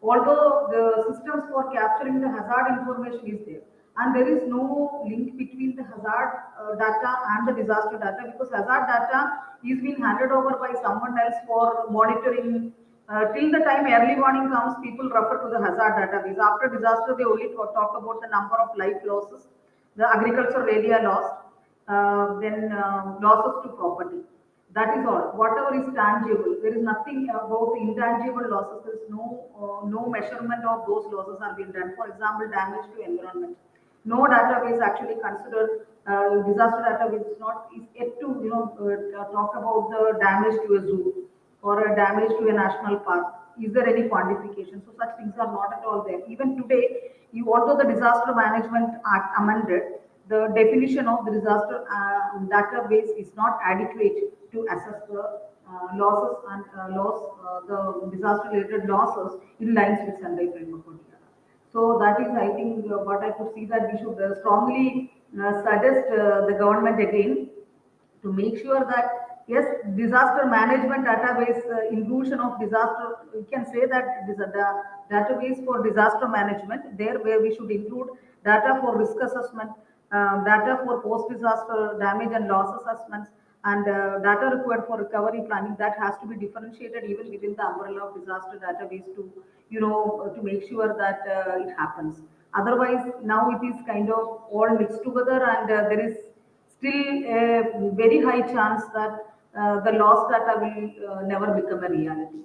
Although the systems for capturing the hazard information is there, and there is no link between the hazard data and the disaster data, because hazard data is being handed over by someone else for monitoring. Till the time early warning comes, people refer to the hazard database. After disaster, they only talk about the number of life losses, the agricultural area lost, then losses to property. That is all. Whatever is tangible, there is nothing about intangible losses. There is no measurement of those losses are being done. For example, damage to environment. No database actually considered disaster database is yet to talk about the damage to a zoo or a damage to a national park. Is there any quantification? So such things are not at all there. Even today, although the Disaster Management Act amended, the definition of the disaster database is not adequate to assess the losses and the disaster-related losses in lines with Sendai Framework. So that is, I think, what I could see that we should strongly suggest the government again to make sure that yes, disaster management database inclusion of disaster, we can say that this is the database for disaster management, there where we should include data for risk assessment, data for post-disaster damage and loss assessments, and data required for recovery planning. That has to be differentiated even within the umbrella of disaster database to to make sure that it happens. Otherwise, now it is kind of all mixed together, and there is still a very high chance that the lost data will never become a reality.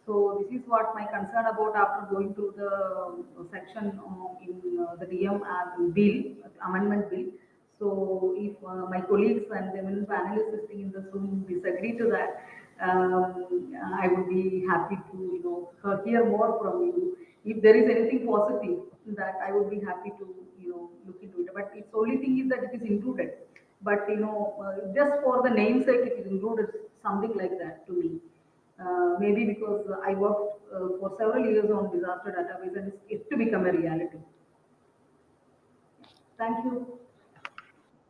So this is what my concern about after going through the section in the DM bill, amendment bill. So if my colleagues and the women panelists sitting in this room disagree to that, I would be happy to hear more from you. If there is anything positive in that, I would be happy to look into it. But its only thing is that it is included. But just for the namesake, it is included something like that to me. Maybe because I worked for several years on disaster database and it's yet to become a reality. Thank you.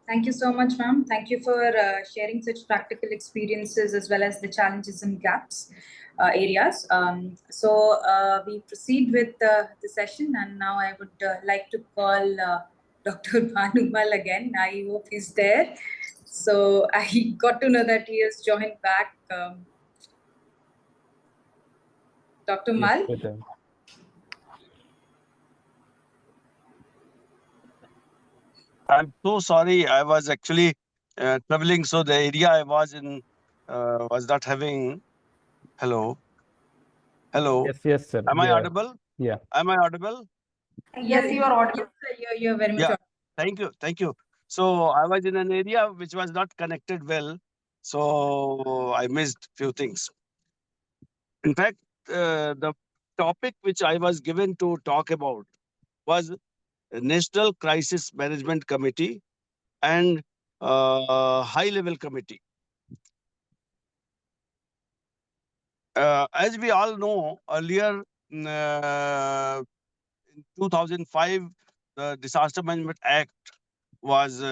Thank you so much, ma'am. Thank you for sharing such practical experiences as well as the challenges and gaps areas. So we proceed with the session, and now I would like to call Dr. Bhanumal again. I hope he's there. So I got to know that he has joined back. Dr. Mal? I'm so sorry. I was actually traveling, so the area I was in was not having. Hello. Hello. Yes, sir. Am I audible? Yeah. Am I audible? Yes, you are audible. Yes, you're very much audible. Thank you. Thank you. So I was in an area which was not connected well, so I missed few things. In fact, the topic which I was given to talk about was National Crisis Management Committee and high-level committee. As we all know, earlier in 2005, the Disaster Management Act was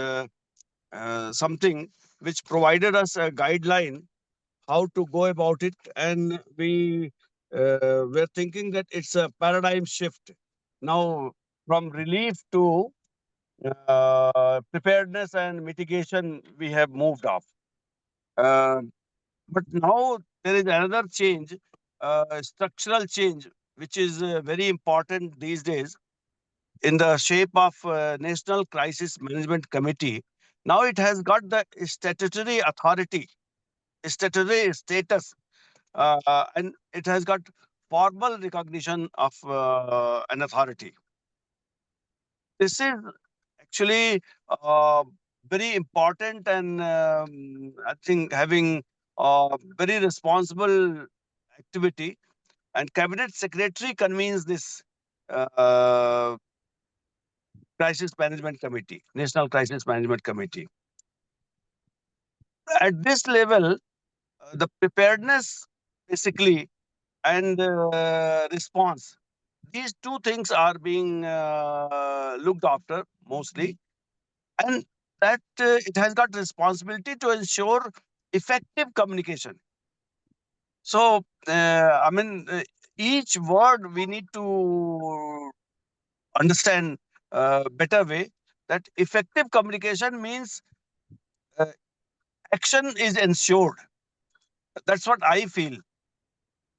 something which provided us a guideline how to go about it, and we were thinking that it's a paradigm shift now from relief to preparedness and mitigation. We have moved off, but now there is another change, structural change, which is very important these days in the shape of National Crisis Management Committee. Now it has got the statutory authority, statutory status, and it has got formal recognition of an authority. This is actually very important, and I think having a very responsible activity. And Cabinet Secretary convenes this Crisis Management Committee, National Crisis Management Committee. At this level, the preparedness basically and response, these two things are being looked after mostly, and that it has got responsibility to ensure effective communication. So, I mean, each word we need to understand better way, that effective communication means action is ensured. That's what I feel.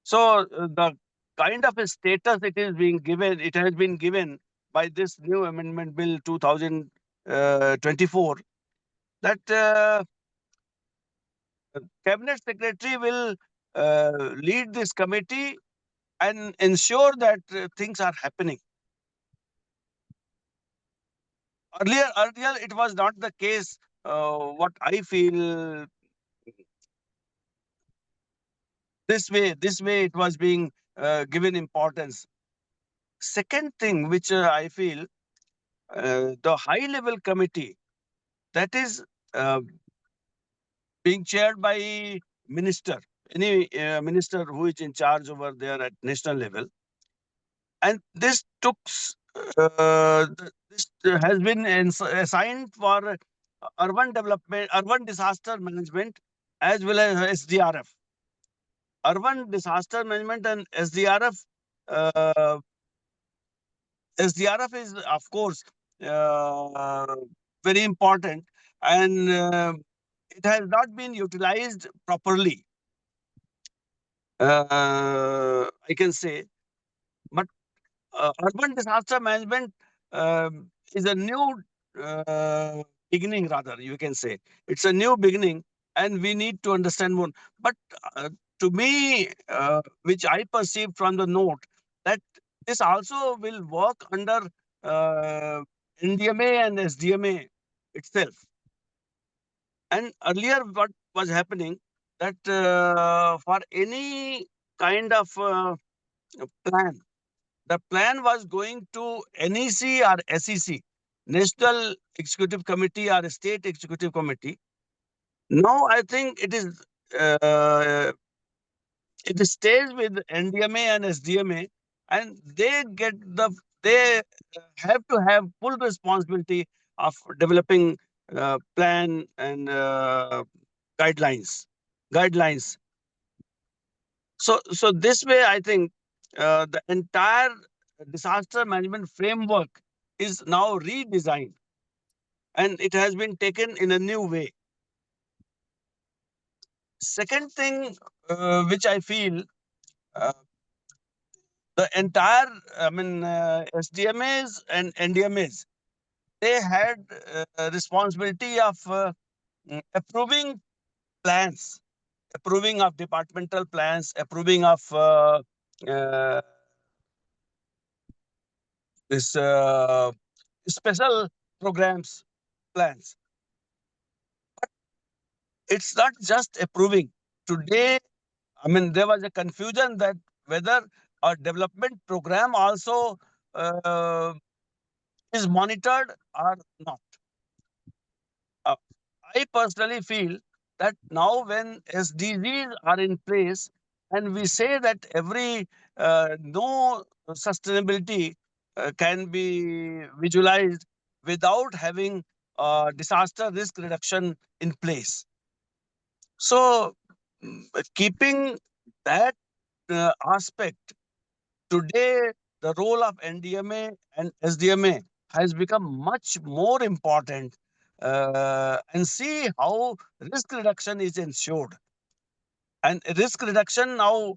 So the kind of a status it is being given, it has been given by this new amendment bill 2024, that Cabinet Secretary will lead this committee and ensure that things are happening. Earlier, it was not the case. What I feel, this way it was being given importance. Second thing which I feel, the high level committee, that is being chaired by minister, any minister who is in charge over there at national level. And this this has been assigned for urban development, urban disaster management, as well as SDRF. Urban disaster management and SDRF. SDRF is, of course, very important, and it has not been utilized properly, I can say. But urban disaster management is a new beginning, rather, you can say. It's a new beginning, and we need to understand more. But to me, which I perceived from the note, that this also will work under NDMA and SDMA itself. And earlier, what was happening, that for any kind of plan, the plan was going to NEC or SEC, National Executive Committee or State Executive Committee. Now I think it is it stays with NDMA and SDMA, and they have to have full responsibility of developing plan and guidelines. So this way, I think the entire disaster management framework is now redesigned, and it has been taken in a new way. Second thing, which I feel, the entire, I mean, SDMAs and NDMAs, they had responsibility of approving plans, approving of departmental plans, approving of this special programs plans. It's not just approving. Today, I mean, there was a confusion that whether a development program also is monitored or not. I personally feel that now when SDGs are in place, and we say that every no sustainability can be visualized without having disaster risk reduction in place. So, keeping that aspect, today the role of NDMA and SDMA has become much more important, and see how risk reduction is ensured. And risk reduction now,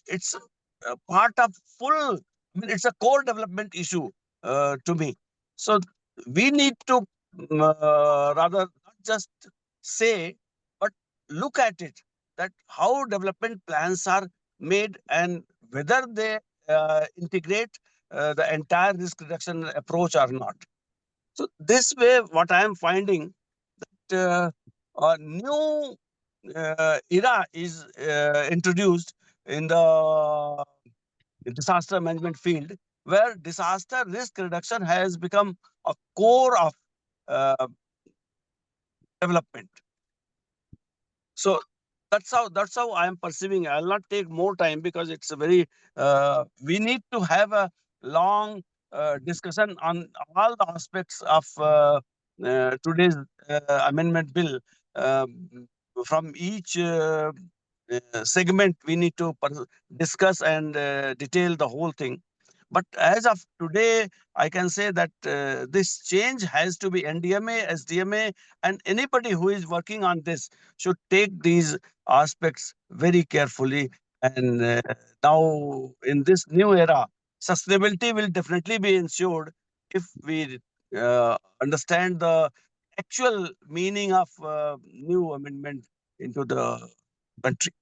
it's a part of full, I mean, it's a core development issue to me. So we need to rather not just say, but look at it, that how development plans are made and whether they integrate the entire risk reduction approach or not. So this way, what I am finding, a new era is introduced in the disaster management field, where disaster risk reduction has become a core of uh, development. So that's how I am perceiving. I'll not take more time because it's a very we need to have a long discussion on all the aspects of today's amendment bill. From each segment, we need to discuss and detail the whole thing. But as of today, I can say that this change has to be NDMA, SDMA, and anybody who is working on this should take these aspects very carefully. And now, in this new era, sustainability will definitely be ensured if we understand the actual meaning of new amendment into the country.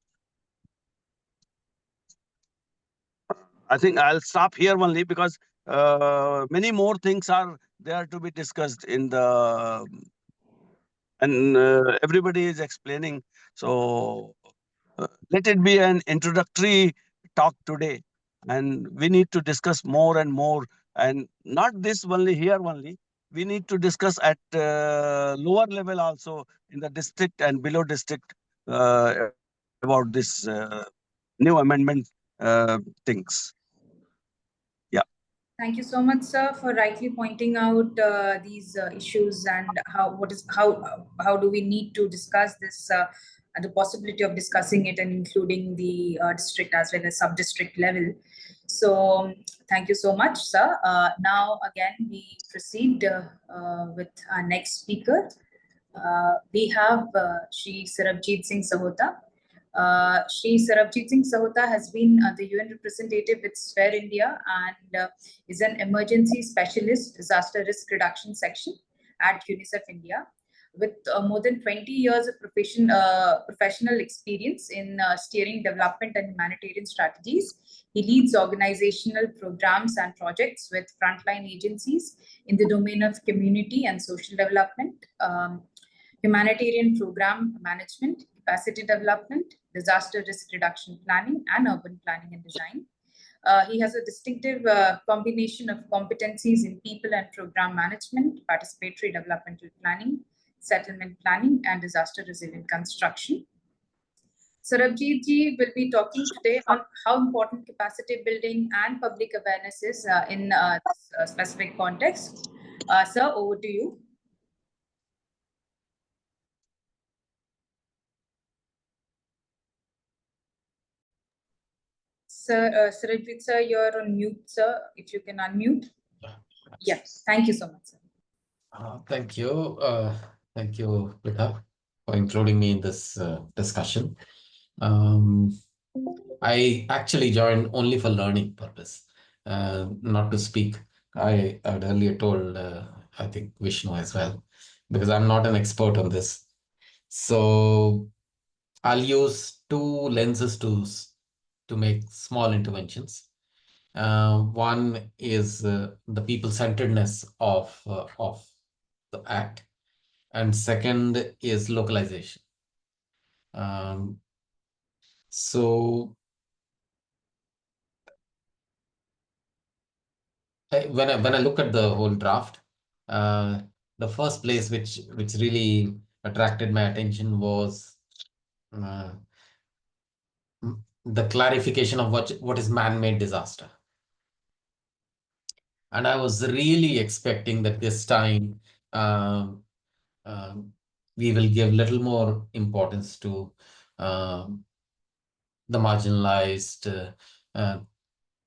I think I'll stop here only because many more things are there to be discussed in the, and everybody is explaining. So let it be an introductory talk today, and we need to discuss more and more, and not this only here only. We need to discuss at lower level also in the district and below district about this new amendment things. Thank you so much, sir, for rightly pointing out these issues and how do we need to discuss this, and the possibility of discussing it and including the district as well as sub-district level. So thank you so much, sir. Now again we proceed with our next speaker. We have Shri Sarabjit Singh Sahota. Shri Sarabjit Singh Sahota has been the UN representative with Sphere India and is an emergency specialist disaster risk reduction section at UNICEF India. With more than 20 years of professional experience in steering development and humanitarian strategies, he leads organizational programs and projects with frontline agencies in the domain of community and social development, humanitarian program management, capacity development, disaster risk reduction planning, and urban planning and design. He has a distinctive combination of competencies in people and program management, participatory developmental planning, settlement planning, and disaster resilient construction. Sarabjit ji will be talking today on how important capacity building and public awareness is in this specific context. Sir, over to you. Sir, Sarabjit sir, you're on mute, sir. If you can unmute. Yes, thank you so much, sir. Thank you. Thank you, Pritha, for including me in this discussion. I actually joined only for learning purpose, not to speak. I had earlier told, I think, Vishnu as well, because I'm not an expert on this. So I'll use two lenses to make small interventions. One is the people-centeredness of the act, and second is localization. So when I look at the whole draft, the first place which really attracted my attention was the clarification of what is man-made disaster. And I was really expecting that this time um, we will give little more importance to the marginalized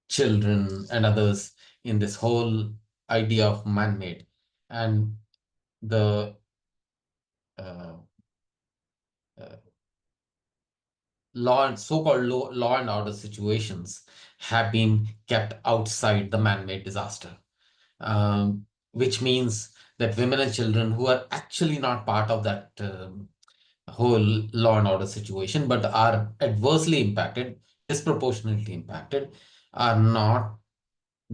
children and others in this whole idea of man-made, and the so-called law and order situations have been kept outside the man-made disaster, which means that women and children who are actually not part of that whole law and order situation, but are adversely impacted, disproportionately impacted, are not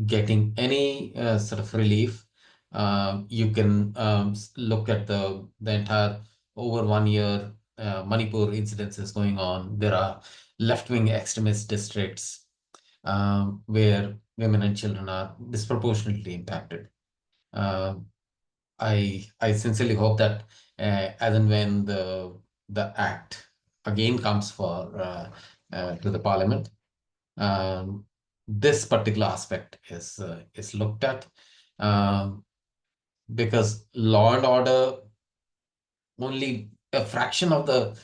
getting any sort of relief. You can look at the entire over 1 year Manipur incidences going on. There are left-wing extremist districts where women and children are disproportionately impacted. I sincerely hope that as and when the act again comes for to the parliament, this particular aspect is looked at, because law and order, only a fraction of the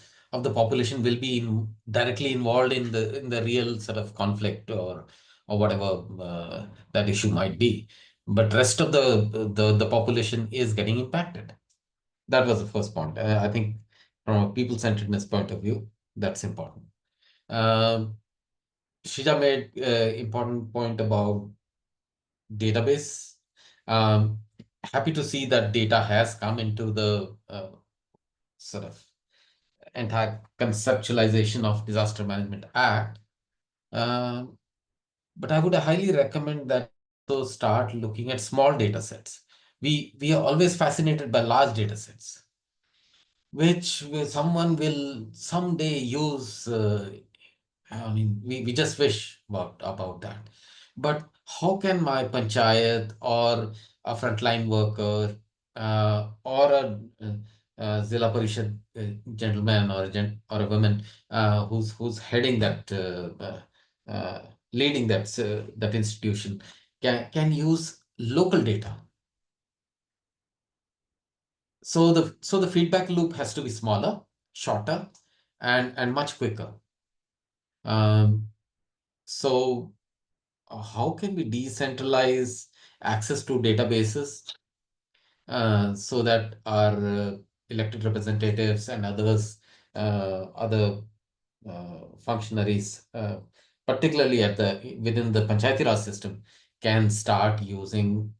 population will be directly involved in the real sort of conflict or whatever that issue might be, but rest of the population is getting impacted. That was the first point. I think from a people-centeredness point of view, that's important. Shija made important point about database. Happy to see that data has come into the sort of entire conceptualization of Disaster Management Act. But I would highly recommend that to start looking at small data sets. We are always fascinated by large data sets, which someone will someday use. I mean, we just wish about that. But how can my panchayat or a frontline worker or a Zilla Parishad gentleman or a woman who's heading that leading that institution can use local data? So the feedback loop has to be smaller, shorter, and much quicker. So how can we decentralize access to databases so that our elected representatives and others, other functionaries, particularly within the Panchayati Raj system, can start using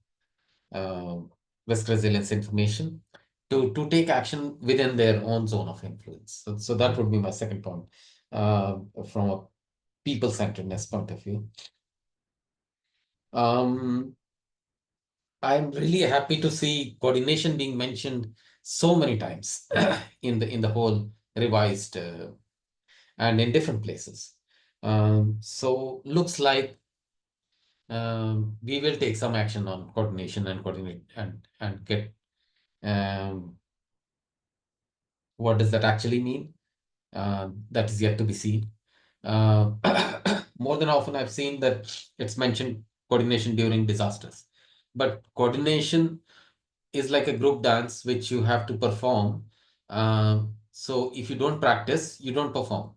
risk resilience information to take action within their own zone of influence. So that would be my second point from a people-centeredness point of view. I'm really happy to see coordination being mentioned so many times in the whole revised and in different places. So looks like we will take some action on coordination and coordinate and get what does that actually mean? That is yet to be seen. More than often, I've seen that it's mentioned coordination during disasters, but coordination is like a group dance which you have to perform. So if you don't practice, you don't perform.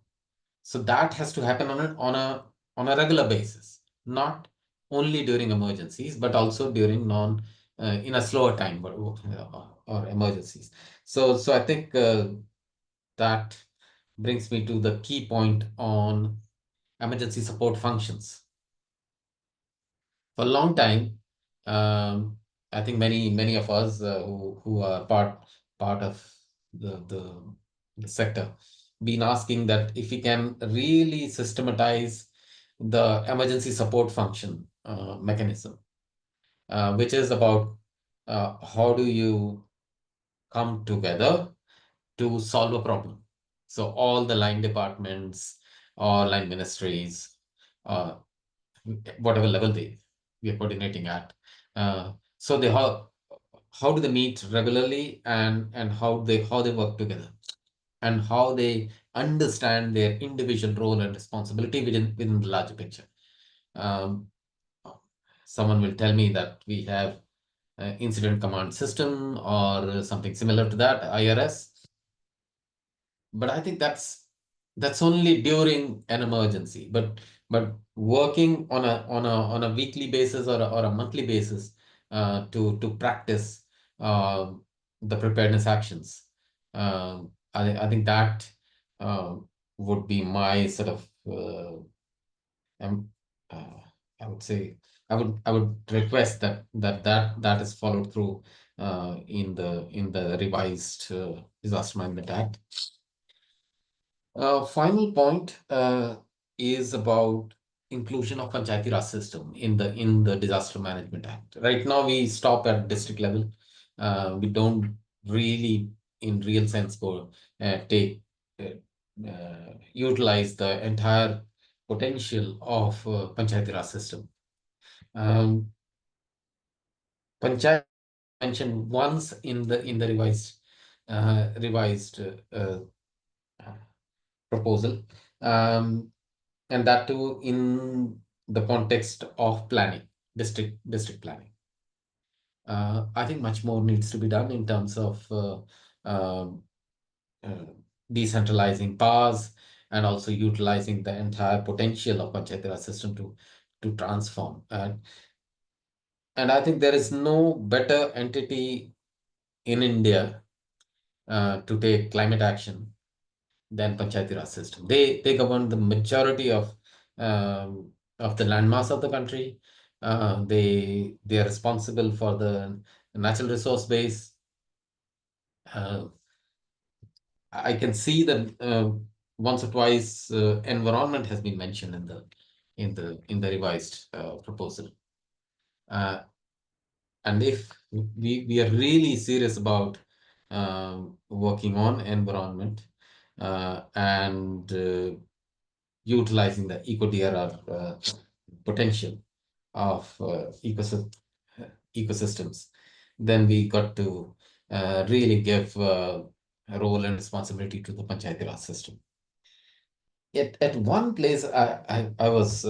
So that has to happen on a regular basis, not only during emergencies, but also during in a slower time or emergencies. So I think that brings me to the key point on emergency support functions. For a long time, I think many of us who are part of the sector been asking that if we can really systematize the emergency support function mechanism, which is about how do you come together to solve a problem. So all the line departments or line ministries, whatever level we are coordinating at. So how do they meet regularly and how they work together and how they understand their individual role and responsibility within the larger picture. someone will tell me that we have incident command system or something similar to that, IRS. But I think that's only during an emergency. But working on a weekly basis or a monthly basis to practice the preparedness actions, I think that would be my sort of I would say I would request that is followed through in the revised Disaster Management Act. Final point is about inclusion of Panchayati Raj system in the Disaster Management Act. Right now, we stop at district level. We don't really, in real sense, go utilize the entire potential of Panchayati Raj system. Panchayat mentioned once in the revised proposal, and that too in the context of planning, district planning. I think much more needs to be done in terms of decentralizing powers and also utilizing the entire potential of Panchayati Raj system to transform. And I think there is no better entity in India to take climate action than Panchayati Raj system. They govern the majority of the landmass of the country. They are responsible for the natural resource base. I can see that once or twice environment has been mentioned in the revised proposal. And if we are really serious about working on environment and utilizing the eco-DRR potential of ecosystems, then we got to really give a role and responsibility to the Panchayati Raj system. At one place, I was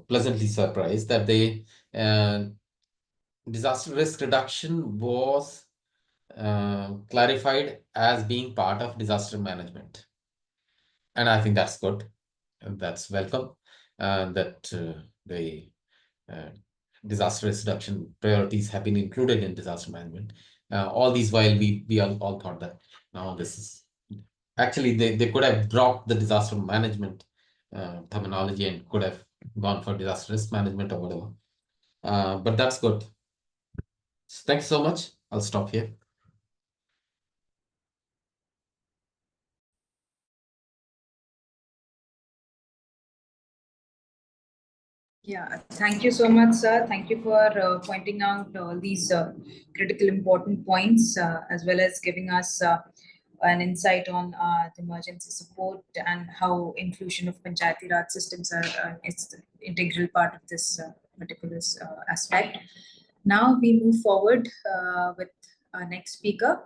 pleasantly surprised that they disaster risk reduction was clarified as being part of disaster management. And I think that's good. And that's welcome. That the disaster risk reduction priorities have been included in disaster management. All these while we all thought that now this is actually they could have dropped the disaster management terminology and could have gone for disaster risk management or whatever. But that's good. Thanks so much. I'll stop here. Yeah, thank you so much, sir. Thank you for pointing out all these critical important points, as well as giving us an insight on the emergency support and how inclusion of Panchayati Raj systems is the integral part of this particular aspect. Now we move forward with our next speaker.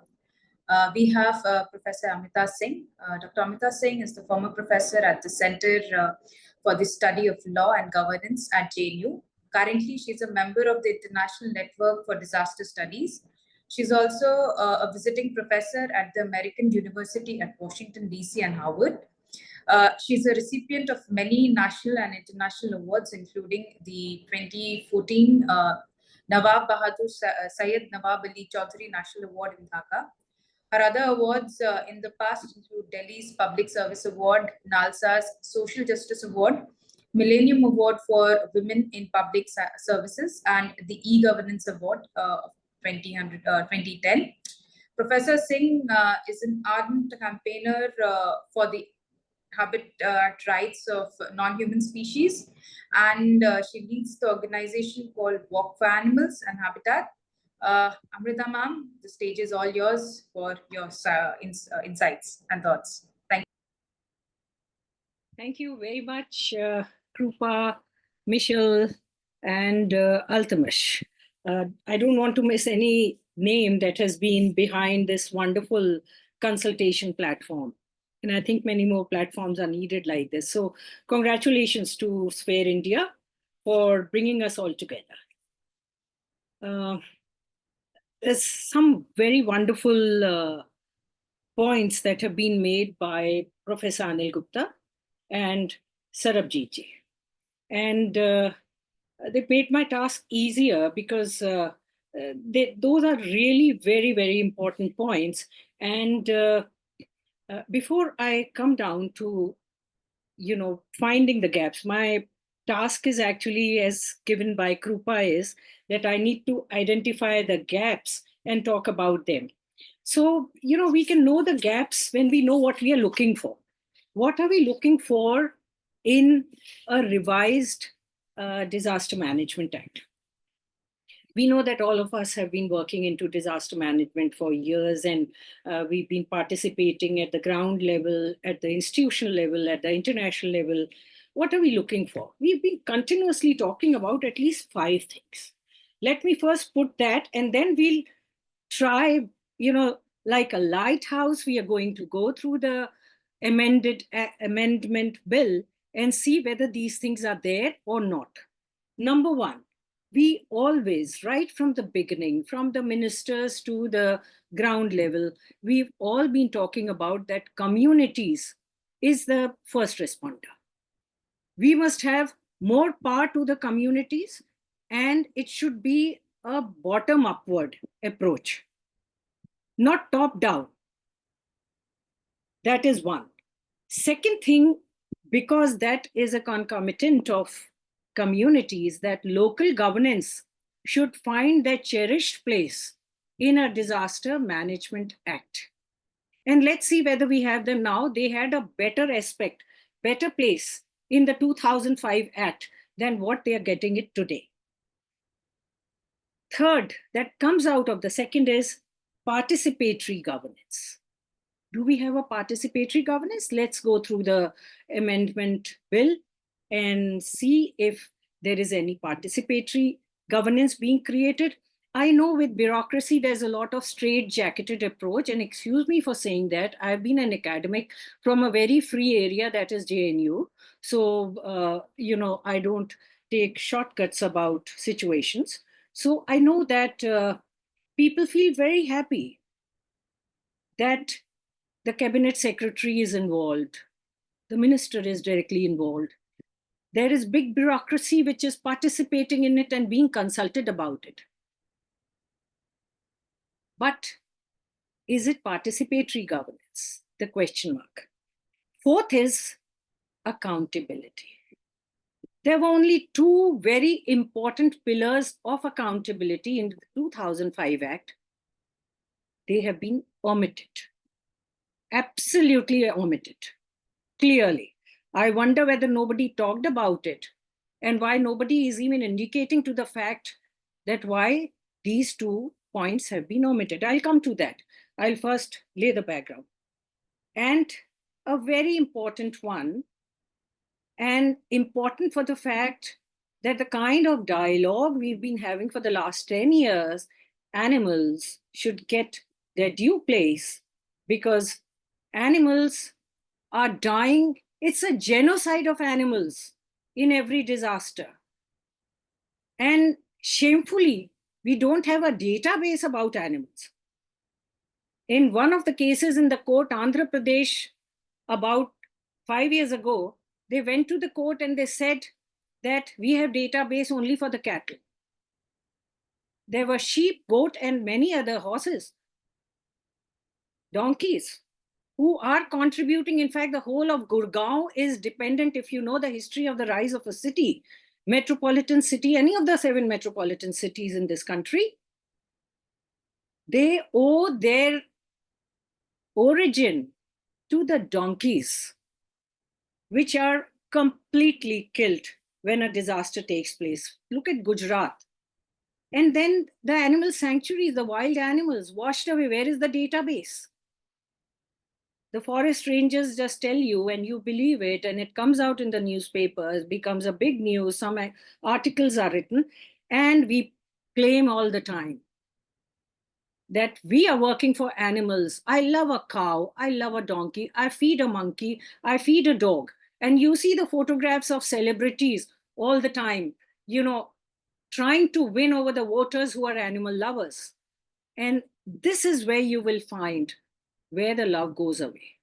We have Professor Amita Singh. Dr. Amita Singh is the former professor at the Center for the Study of Law and Governance at JNU. Currently, she's a member of the International Network for Disaster Studies. She's also a visiting professor at the American University at Washington, D.C. and Harvard. She's a recipient of many national and international awards, including the 2014 Nawab Bahadur Syed Nawab Ali Chaudhary National Award in Dhaka. Her other awards in the past include Delhi's Public Service Award, NALSA's Social Justice Award, Millennium Award for Women in Public Services, and the E-Governance Award of 2010. Professor Singh is an ardent campaigner for the habitat rights of non-human species, and she leads the organization called Walk for Animals and Habitat. Amrita ma'am, the stage is all yours for your insights and thoughts. Thank you. Thank you very much, Krupa, Michelle, and Altamash. I don't want to miss any name that has been behind this wonderful consultation platform. And I think many more platforms are needed like this. So congratulations to Sphere India for bringing us all together. there's some very wonderful points that have been made by Professor Anil Gupta and Sarabjit ji. And they made my task easier because those are really very, very important points. And before I come down to, finding the gaps, my task is actually, as given by Krupa, is that I need to identify the gaps and talk about them. So, we can know the gaps when we know what we are looking for. What are we looking for in a revised Disaster Management Act? We know that all of us have been working into disaster management for years, and we've been participating at the ground level, at the institutional level, at the international level. What are we looking for? We've been continuously talking about at least 5 things. Let me first put that, and then we'll try, like a lighthouse, we are going to go through the amendment bill and see whether these things are there or not. Number one, we always, right from the beginning, from the ministers to the ground level, we've all been talking about that communities is the first responder. We must have more power to the communities, and it should be a bottom upward approach, not top down. That is one. Second thing, because that is a concomitant of communities, that local governance should find their cherished place in a Disaster Management Act. And let's see whether we have them now. They had a better aspect, better place in the 2005 Act than what they are getting it today. Third, that comes out of the second is participatory governance. Do we have a participatory governance? Let's go through the amendment bill and see if there is any participatory governance being created. I know with bureaucracy, there's a lot of straight-jacketed approach, and excuse me for saying that. I've been an academic from a very free area, that is JNU. So, I don't take shortcuts about situations. So I know that people feel very happy that the cabinet secretary is involved. The minister is directly involved. There is big bureaucracy which is participating in it and being consulted about it. But is it participatory governance? The question mark. Fourth is accountability. There were only 2 very important pillars of accountability in the 2005 Act. They have been omitted. Absolutely omitted. Clearly. I wonder whether nobody talked about it and why nobody is even indicating to the fact that why these 2 points have been omitted. I'll come to that. I'll first lay the background. And a very important one, and important for the fact that the kind of dialogue we've been having for the last 10 years, animals should get their due place, because animals are dying. It's a genocide of animals in every disaster. And shamefully, we don't have a database about animals. In one of the cases in the court, Andhra Pradesh, about 5 years ago, they went to the court and they said that we have database only for the cattle. There were sheep, goat, and many other horses, donkeys, who are contributing. In fact, the whole of Gurgaon is dependent, if you know the history of the rise of a city, metropolitan city, any of the 7 metropolitan cities in this country, they owe their origin to the donkeys, which are completely killed when a disaster takes place. Look at Gujarat. And then the animal sanctuaries, the wild animals washed away. Where is the database? The forest rangers just tell you and you believe it, and it comes out in the newspapers, becomes a big news, some articles are written, and we claim all the time that we are working for animals. I love a cow, I love a donkey, I feed a monkey, I feed a dog. And you see the photographs of celebrities all the time, trying to win over the voters who are animal lovers. And this is where you will find where the love goes away.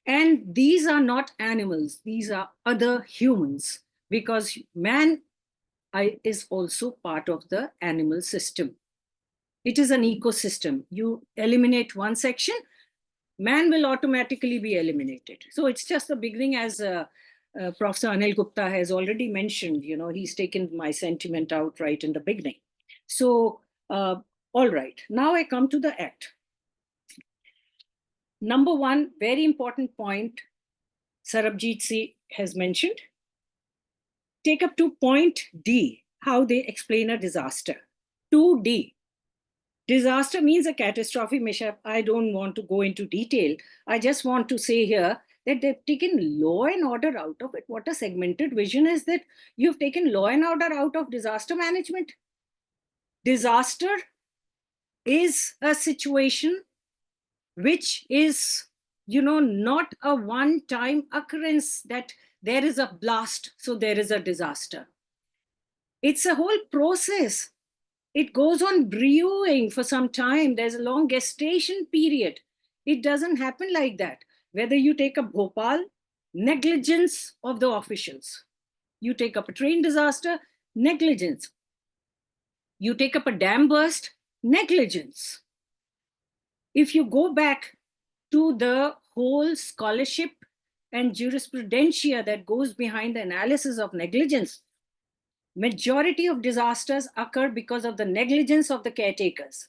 And these are not animals, these are other humans, because man is also part of the animal system. It is an ecosystem. You eliminate one section, man will automatically be eliminated. So it's just the beginning, as Professor Anil Gupta has already mentioned, he's taken my sentiment out right in the beginning. So, all right, now I come to the act. Number one, very important point, Sarabjit Singh has mentioned. Take up to point D, how they explain a disaster. 2D. Disaster means a catastrophic mishap. I don't want to go into detail. I just want to say here that they've taken law and order out of it. What a segmented vision is that you've taken law and order out of disaster management. Disaster is a situation which is, not a one-time occurrence that there is a blast, so there is a disaster. It's a whole process. It goes on brewing for some time. There's a long gestation period. It doesn't happen like that. Whether you take up Bhopal, negligence of the officials. You take up a train disaster, negligence. You take up a dam burst, negligence. If you go back to the whole scholarship and jurisprudencia that goes behind the analysis of negligence, majority of disasters occur because of the negligence of the caretakers.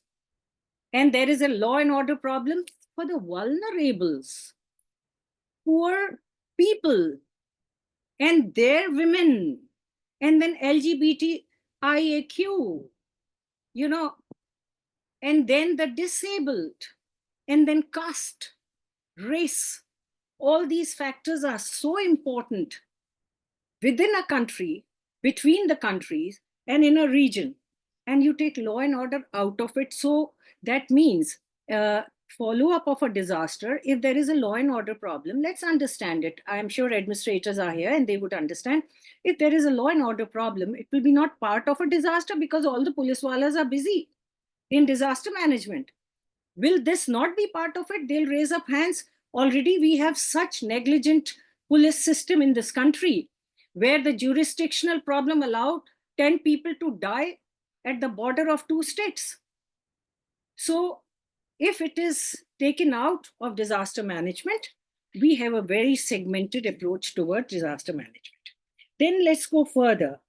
And there is a law and order problem for the vulnerables, poor people, and their women, and then LGBTIAQ, and then the disabled, and then caste, race. All these factors are so important within a country, between the countries, and in a region. And you take law and order out of it. So that means follow-up of a disaster. If there is a law and order problem, let's understand it. I'm sure administrators are here and they would understand. If there is a law and order problem, it will be not part of a disaster because all the police wallahs are busy in disaster management. Will this not be part of it? They'll raise up hands. Already we have such negligent police system in this country where the jurisdictional problem allowed 10 people to die at the border of 2 states. So if it is taken out of disaster management, we have a very segmented approach toward disaster management. Then let's go further.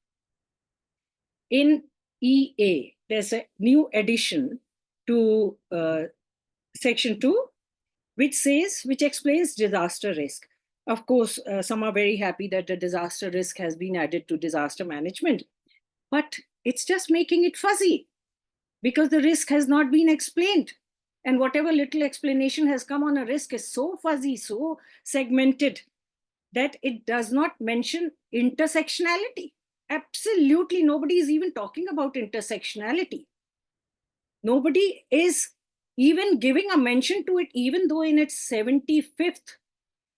In EA, there's a new addition to section 2, which explains disaster risk. Of course, some are very happy that the disaster risk has been added to disaster management, but it's just making it fuzzy because the risk has not been explained. And whatever little explanation has come on a risk is so fuzzy, so segmented that it does not mention intersectionality. Absolutely nobody is even talking about intersectionality. Nobody is even giving a mention to it, even though in its 75th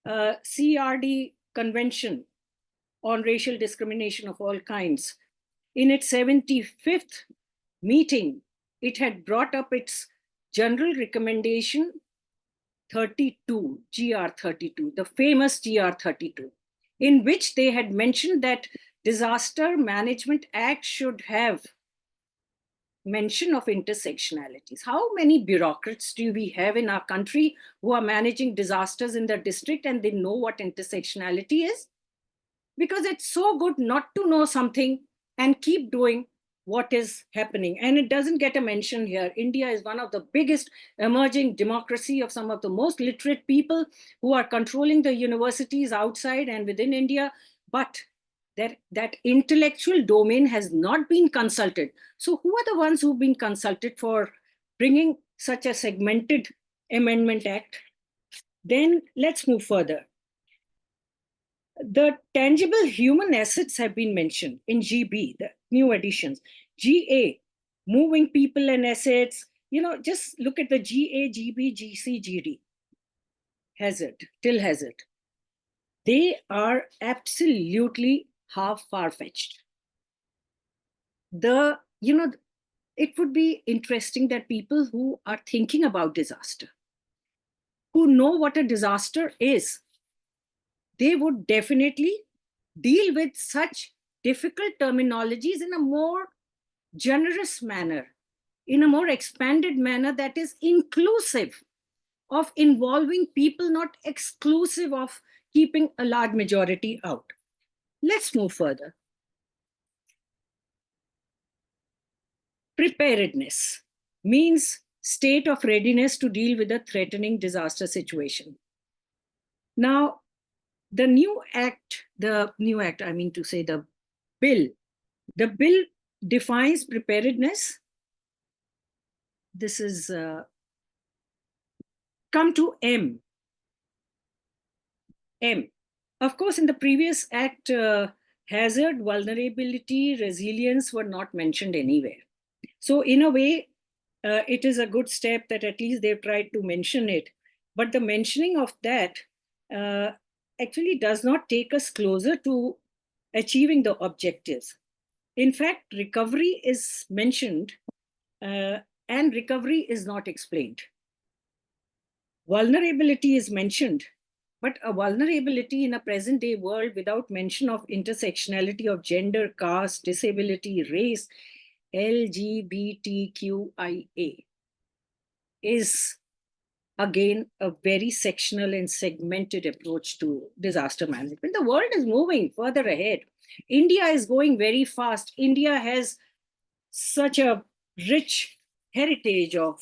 CRD Convention on Racial Discrimination of All Kinds, in its 75th meeting, it had brought up its General Recommendation 32, GR 32, the famous GR 32, in which they had mentioned that Disaster Management Act should have mention of intersectionalities. How many bureaucrats do we have in our country who are managing disasters in their district and they know what intersectionality is? Because it's so good not to know something and keep doing what is happening. And it doesn't get a mention here. India is one of the biggest emerging democracy of some of the most literate people who are controlling the universities outside and within India. But that intellectual domain has not been consulted. So who are the ones who've been consulted for bringing such a segmented amendment act? Then let's move further. The tangible human assets have been mentioned in GB, the new additions. GA, moving people and assets. Just look at the GA, GB, GC, GD. Hazard, till hazard. They are absolutely far-fetched. it would be interesting that people who are thinking about disaster, who know what a disaster is, they would definitely deal with such difficult terminologies in a more generous manner, in a more expanded manner that is inclusive of involving people, not exclusive of keeping a large majority out. Let's move further. Preparedness means state of readiness to deal with a threatening disaster situation. Now, the bill defines preparedness. This is come to M. Of course, in the previous act, hazard, vulnerability, resilience were not mentioned anywhere. So in a way, it is a good step that at least they've tried to mention it. But the mentioning of that actually does not take us closer to achieving the objectives. In fact, recovery is mentioned and recovery is not explained. Vulnerability is mentioned, but a vulnerability in a present day world without mention of intersectionality of gender, caste, disability, race, LGBTQIA is again a very sectional and segmented approach to disaster management. The world is moving further ahead. India is going very fast. India has such a rich heritage of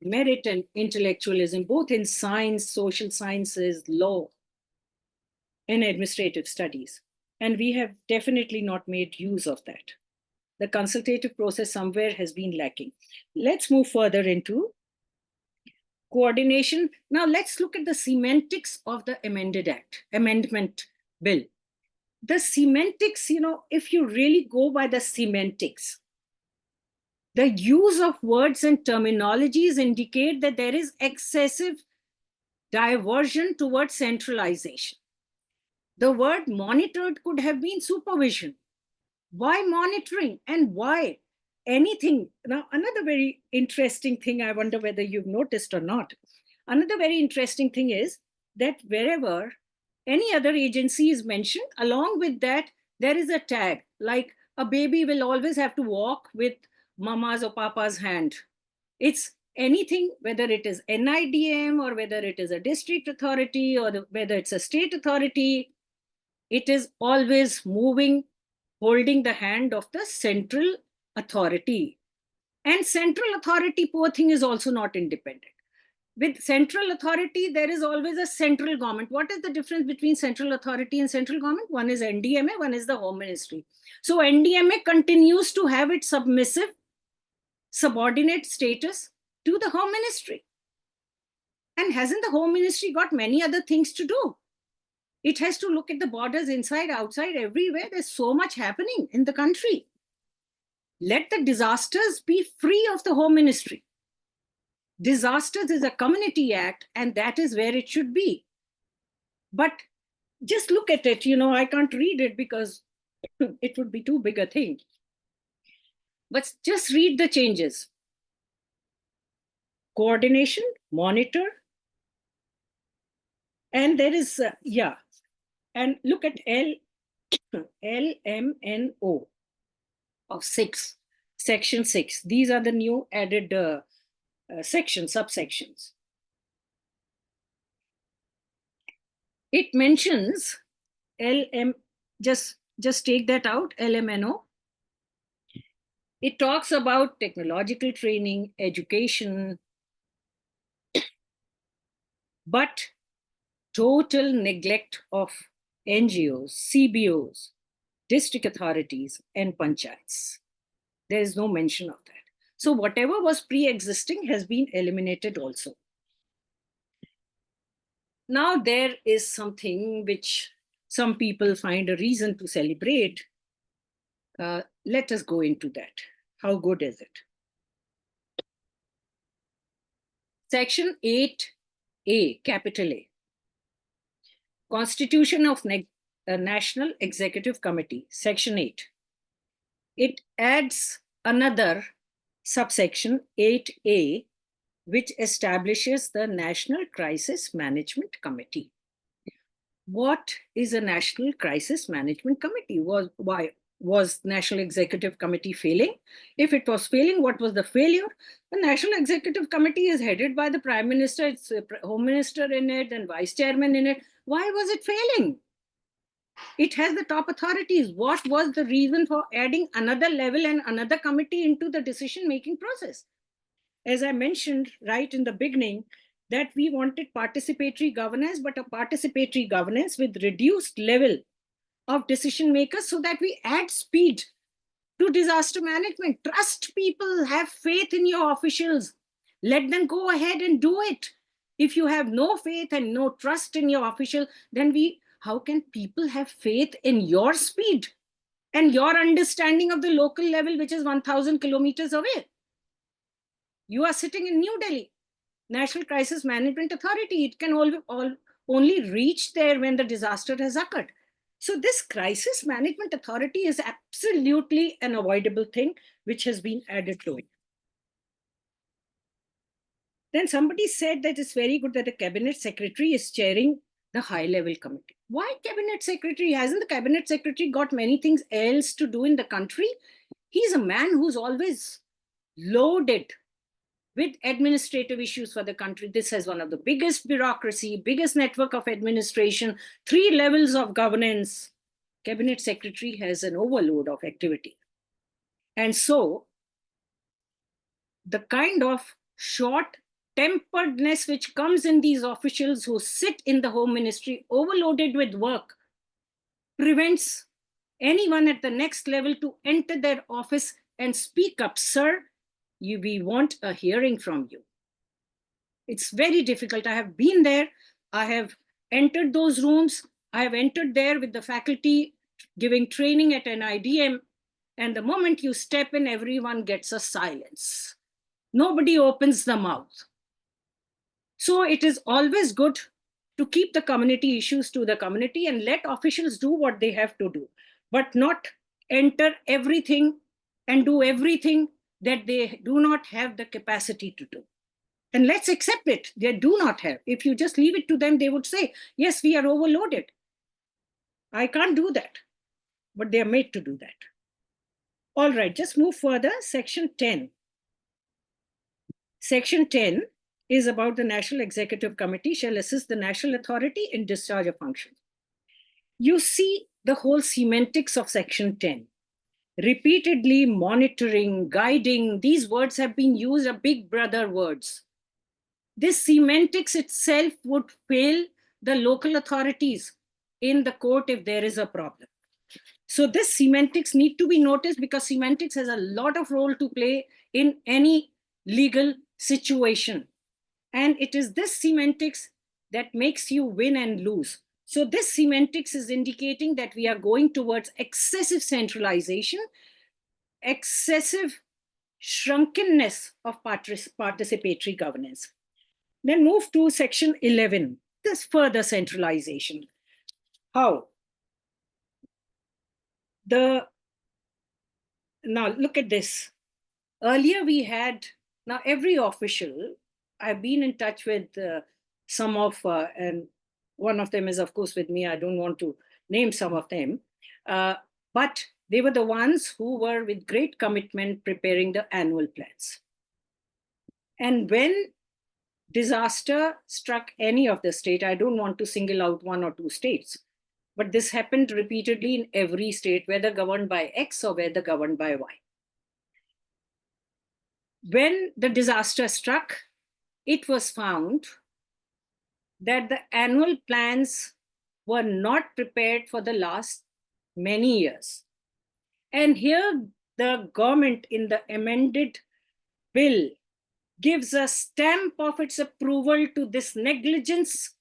merit and intellectualism, both in science, social sciences, law, and administrative studies. And we have definitely not made use of that. The consultative process somewhere has been lacking. Let's move further into coordination. Now let's look at the semantics of the amendment bill. The semantics, if you really go by the semantics, the use of words and terminologies indicate that there is excessive diversion towards centralization. The word monitored could have been supervision. Why monitoring and why anything? Now, another very interesting thing, I wonder whether you've noticed or not. Another very interesting thing is that wherever any other agency is mentioned, along with that, there is a tag, like a baby will always have to walk with mama's or papa's hand. It's anything, whether it is NIDM or whether it is a district authority or whether it's a state authority, it is always moving, holding the hand of the central authority. And central authority, poor thing, is also not independent. With central authority, there is always a central government. What is the difference between central authority and central government? One is NDMA, one is the Home Ministry. So NDMA continues to have its subordinate status to the Home Ministry. And hasn't the Home Ministry got many other things to do? It has to look at the borders inside, outside, everywhere. There's so much happening in the country. Let the disasters be free of the Home Ministry. Disasters is a community act, and that is where it should be. But just look at it. I can't read it because it would be too big a thing. But just read the changes. Coordination, monitor. And there is, and look at LMNO of 6, section 6. These are the new added subsections. It mentions just take that out, LMNO. It talks about technological training, education, but total neglect of NGOs, CBOs, district authorities, and panchayats. There is no mention of that. So whatever was pre-existing has been eliminated also. Now there is something which some people find a reason to celebrate. Let us go into that. How good is it? Section 8A, capital A. Constitution of National Executive Committee, Section 8. it adds another subsection 8A, which establishes the National Crisis Management Committee. What is a National Crisis Management Committee? Why was National Executive Committee failing? If it was failing, what was the failure? The National Executive Committee is headed by the Prime Minister, it's a Home Minister in it and Vice Chairman in it. Why was it failing? It has the top authorities. What was the reason for adding another level and another committee into the decision-making process? As I mentioned right in the beginning, that we wanted participatory governance, but a participatory governance with reduced level of decision makers so that we add speed to disaster management. Trust people, have faith in your officials. Let them go ahead and do it. If you have no faith and no trust in your official, then how can people have faith in your speed and your understanding of the local level, which is 1,000 kilometers away? You are sitting in New Delhi, National Crisis Management Authority. It can only reach there when the disaster has occurred. So this Crisis Management Authority is absolutely an avoidable thing, which has been added to it. Then somebody said that it's very good that the Cabinet Secretary is chairing the high-level committee. Why Cabinet Secretary? Hasn't the Cabinet Secretary got many things else to do in the country? He's a man who's always loaded with administrative issues for the country. This has one of the biggest bureaucracy, biggest network of administration, 3 levels of governance. Cabinet Secretary has an overload of activity. And so the kind of short-temperedness which comes in these officials who sit in the Home Ministry overloaded with work prevents anyone at the next level to enter their office and speak up, sir, we want a hearing from you. It's very difficult. I have been there. I have entered those rooms. I have entered there with the faculty giving training at NIDM. And the moment you step in, everyone gets a silence. Nobody opens the mouth. So it is always good to keep the community issues to the community and let officials do what they have to do, but not enter everything and do everything that they do not have the capacity to do. And let's accept it, they do not have. If you just leave it to them, they would say, yes, we are overloaded. I can't do that, but they are made to do that. All right, just move further, section 10. Section 10 is about the National Executive Committee shall assist the national authority in discharge of functions. You see the whole semantics of section 10. Repeatedly monitoring, guiding, these words have been used, are big brother words. This semantics itself would fail the local authorities in the court if there is a problem. So this semantics need to be noticed because semantics has a lot of role to play in any legal situation. And it is this semantics that makes you win and lose. So this semantics is indicating that we are going towards excessive centralization, excessive shrunkenness of participatory governance. Then move to section 11, this further centralization. How? Now look at this. Earlier we had, now every official, I've been in touch with some of, and one of them is of course with me, I don't want to name some of them, but they were the ones who were with great commitment preparing the annual plans. And when disaster struck any of the state, I don't want to single out 1 or 2 states, but this happened repeatedly in every state, whether governed by X or whether governed by Y. When the disaster struck, it was found that the annual plans were not prepared for the last many years. And here the government in the amended bill gives a stamp of its approval to this negligence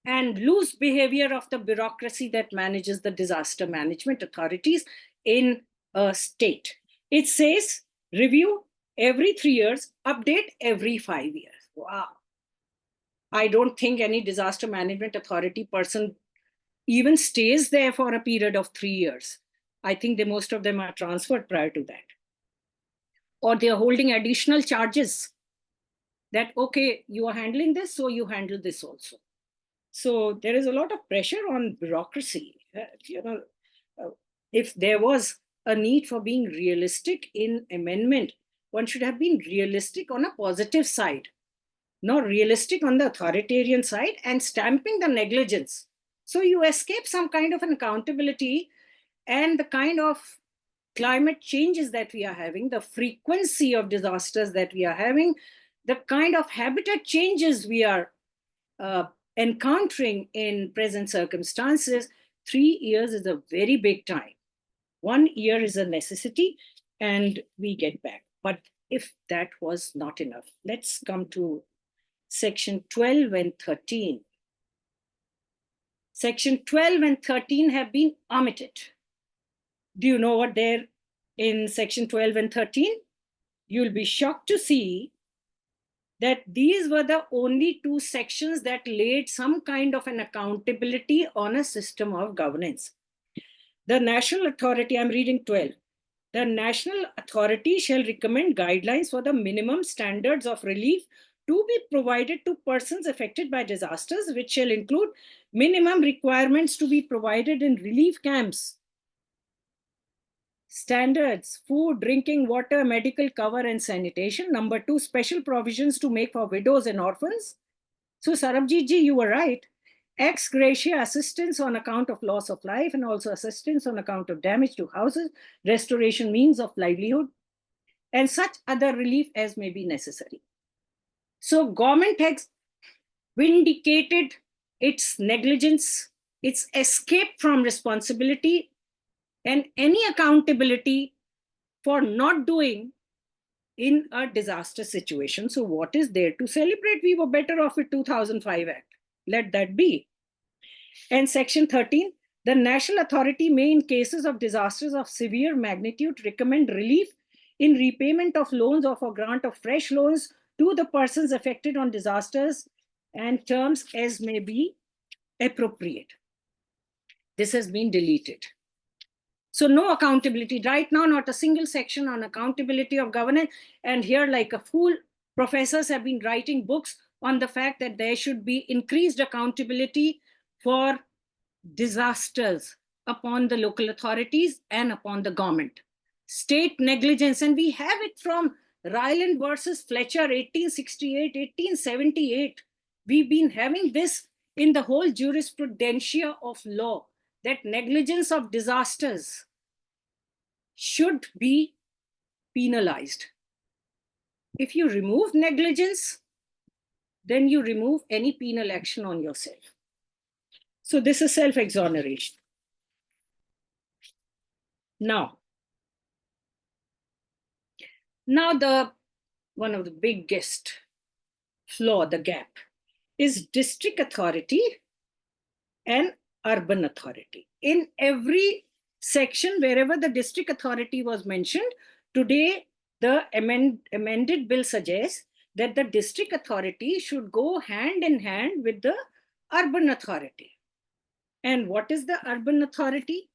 and loose behavior of the bureaucracy that manages the disaster management authorities in a state. It says review every 3 years, update every 5 years. Wow. I don't think any disaster management authority person even stays there for a period of 3 years. I think most of them are transferred prior to that. Or they are holding additional charges that, okay, you are handling this, so you handle this also. So there is a lot of pressure on bureaucracy. If there was a need for being realistic in amendment, one should have been realistic on a positive side, not realistic on the authoritarian side and stamping the negligence. So you escape some kind of an accountability, and the kind of climate changes that we are having, the frequency of disasters that we are having, the kind of habitat changes we are encountering in present circumstances, 3 years is a very big time. 1 year is a necessity, and we get back. But if that was not enough, let's come to section 12 and 13. Section 12 and 13 have been omitted. Do you know what there in section 12 and 13? You'll be shocked to see that these were the only 2 sections that laid some kind of an accountability on a system of governance. The national authority, I'm reading 12. The national authority shall recommend guidelines for the minimum standards of relief to be provided to persons affected by disasters, which shall include minimum requirements to be provided in relief camps. Standards, food, drinking water, medical cover, and sanitation. Number 2, special provisions to make for widows and orphans. So Sarabjit ji, you were right. Ex gratia assistance on account of loss of life, and also assistance on account of damage to houses, restoration means of livelihood, and such other relief as may be necessary. So government has vindicated its negligence, its escape from responsibility, and any accountability for not doing in a disaster situation. So what is there to celebrate? We were better off with 2005 Act. Let that be. And section 13, the national authority may, in cases of disasters of severe magnitude, recommend relief in repayment of loans or for grant of fresh loans to the persons affected on disasters and terms as may be appropriate. This has been deleted. So no accountability right now, not a single section on accountability of governance. And here, like a fool, professors have been writing books on the fact that there should be increased accountability for disasters upon the local authorities and upon the government. State negligence, and we have it from Ryland versus Fletcher, 1868, 1878. We've been having this in the whole jurisprudentia of law, that negligence of disasters should be penalized. If you remove negligence, then you remove any penal action on yourself. So this is self-exoneration. Now one of the biggest flaw, the gap, is district authority and urban authority. In every section, wherever the district authority was mentioned, today the amended bill suggests that the district authority should go hand in hand with the urban authority. And what is the urban authority?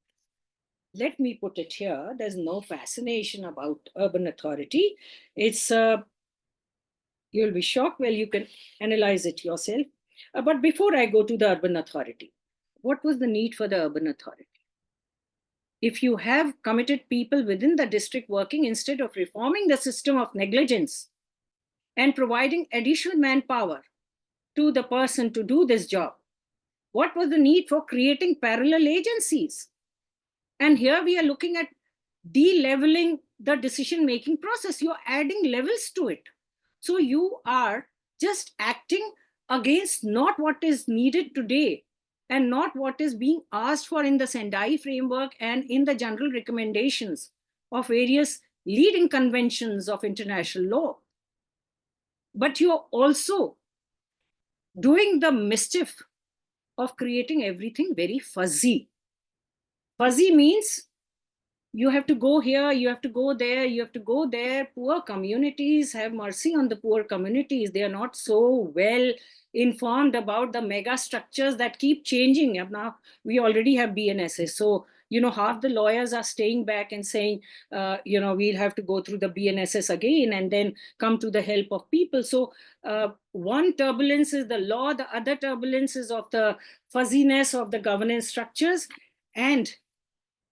Let me put it here. There's no fascination about urban authority. It's, you'll be shocked. Well, you can analyze it yourself. But before I go to the urban authority, what was the need for the urban authority? If you have committed people within the district working, instead of reforming the system of negligence and providing additional manpower to the person to do this job, what was the need for creating parallel agencies? And here we are looking at de-leveling the decision-making process. You're adding levels to it. So you are just acting against not what is needed today and not what is being asked for in the Sendai framework and in the general recommendations of various leading conventions of international law. But you're also doing the mischief of creating everything very fuzzy. Fuzzy means you have to go here, you have to go there, you have to go there. Poor communities, have mercy on the poor communities. They are not so well informed about the mega structures that keep changing. Now we already have BNSS. So half the lawyers are staying back and saying, we'll have to go through the BNSS again and then come to the help of people. So one turbulence is the law, the other turbulence is of the fuzziness of the governance structures. And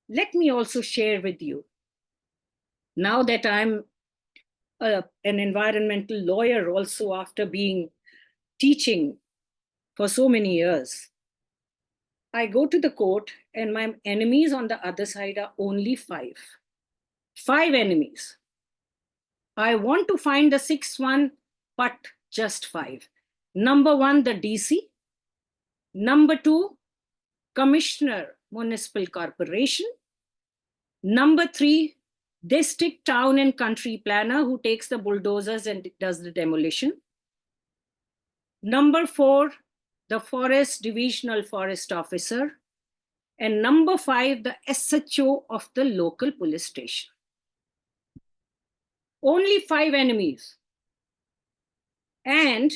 let me also share with you, now that I'm an environmental lawyer also, after being teaching for so many years, I go to the court and my enemies on the other side are only 5. 5 enemies. I want to find the 6th one, but just 5. Number 1, the DC. Number 2, Commissioner, Municipal Corporation. Number 3, district, town and country planner who takes the bulldozers and does the demolition. Number 4, the forest divisional forest officer. And number 5, the SHO of the local police station. Only 5 enemies. And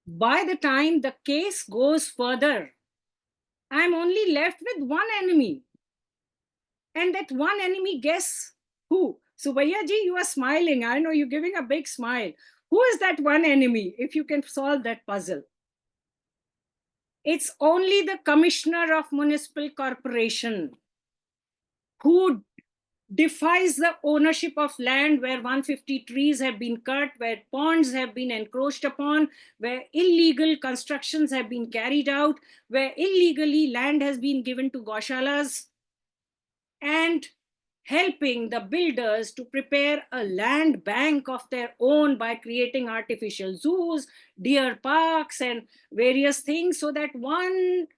by the time the case goes further, I'm only left with 1 enemy. And that 1 enemy, guess who? Subhaiya ji, you are smiling. I know you're giving a big smile. Who is that 1 enemy, if you can solve that puzzle? It's only the Commissioner of Municipal Corporation who defies the ownership of land where 150 trees have been cut, where ponds have been encroached upon, where illegal constructions have been carried out, where illegally land has been given to Gaushalas, and helping the builders to prepare a land bank of their own by creating artificial zoos, deer parks, and various things, so that when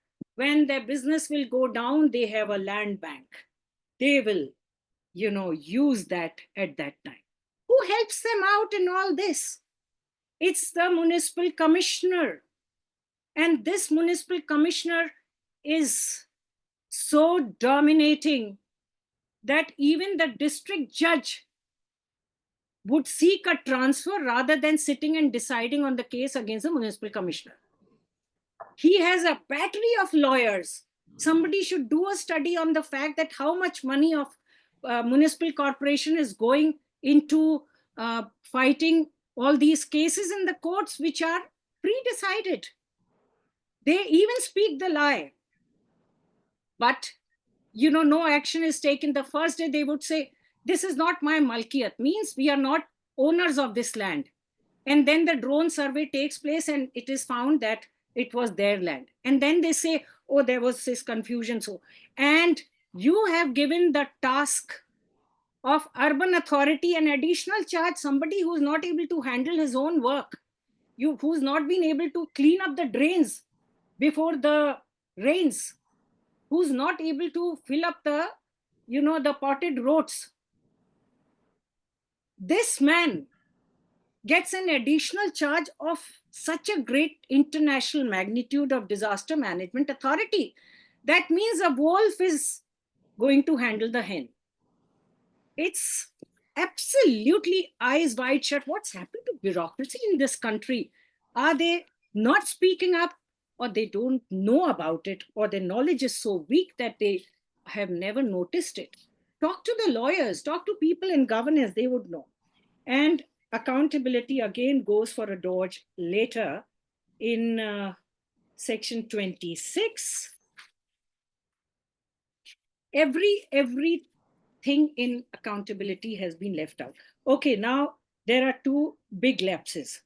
their business will go down, they have a land bank. They will, use that at that time. Who helps them out in all this? It's the municipal commissioner. And this municipal commissioner is so dominating that even the district judge would seek a transfer rather than sitting and deciding on the case against the municipal commissioner. He has a battery of lawyers. Somebody should do a study on the fact that how much money of municipal corporation is going into fighting all these cases in the courts, which are pre-decided. They even speak the lie. But no action is taken. The first day they would say, this is not my Malkiyat, means we are not owners of this land. And then the drone survey takes place and it is found that it was their land. And then they say, oh, there was this confusion. And you have given the task of urban authority an additional charge, somebody who's not able to handle his own work, who's not been able to clean up the drains before the rains, who's not able to fill up the, the potted roads. This man gets an additional charge of such a great international magnitude of disaster management authority. That means a wolf is going to handle the hen. It's absolutely eyes wide shut. What's happened to bureaucracy in this country? Are they not speaking up, or they don't know about it, or their knowledge is so weak that they have never noticed it? Talk to the lawyers, talk to people in governance, they would know. And accountability again goes for a dodge later in section 26. Everything in accountability has been left out. Okay, now there are 2 big lapses.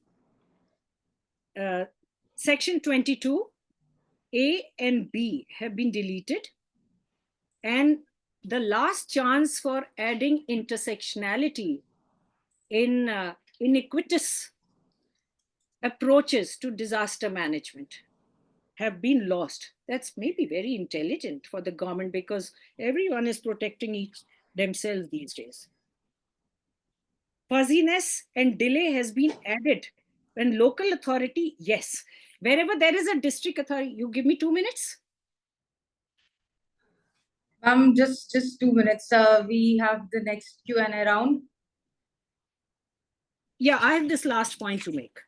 Section 22, A and B have been deleted. And the last chance for adding intersectionality in iniquitous approaches to disaster management have been lost. That's maybe very intelligent for the government, because everyone is protecting themselves these days. Fuzziness and delay has been added. When local authority, yes. Wherever there is a district authority, you give me 2 minutes? Just 2 minutes. We have the next Q&A round. Yeah, I have this last point to make.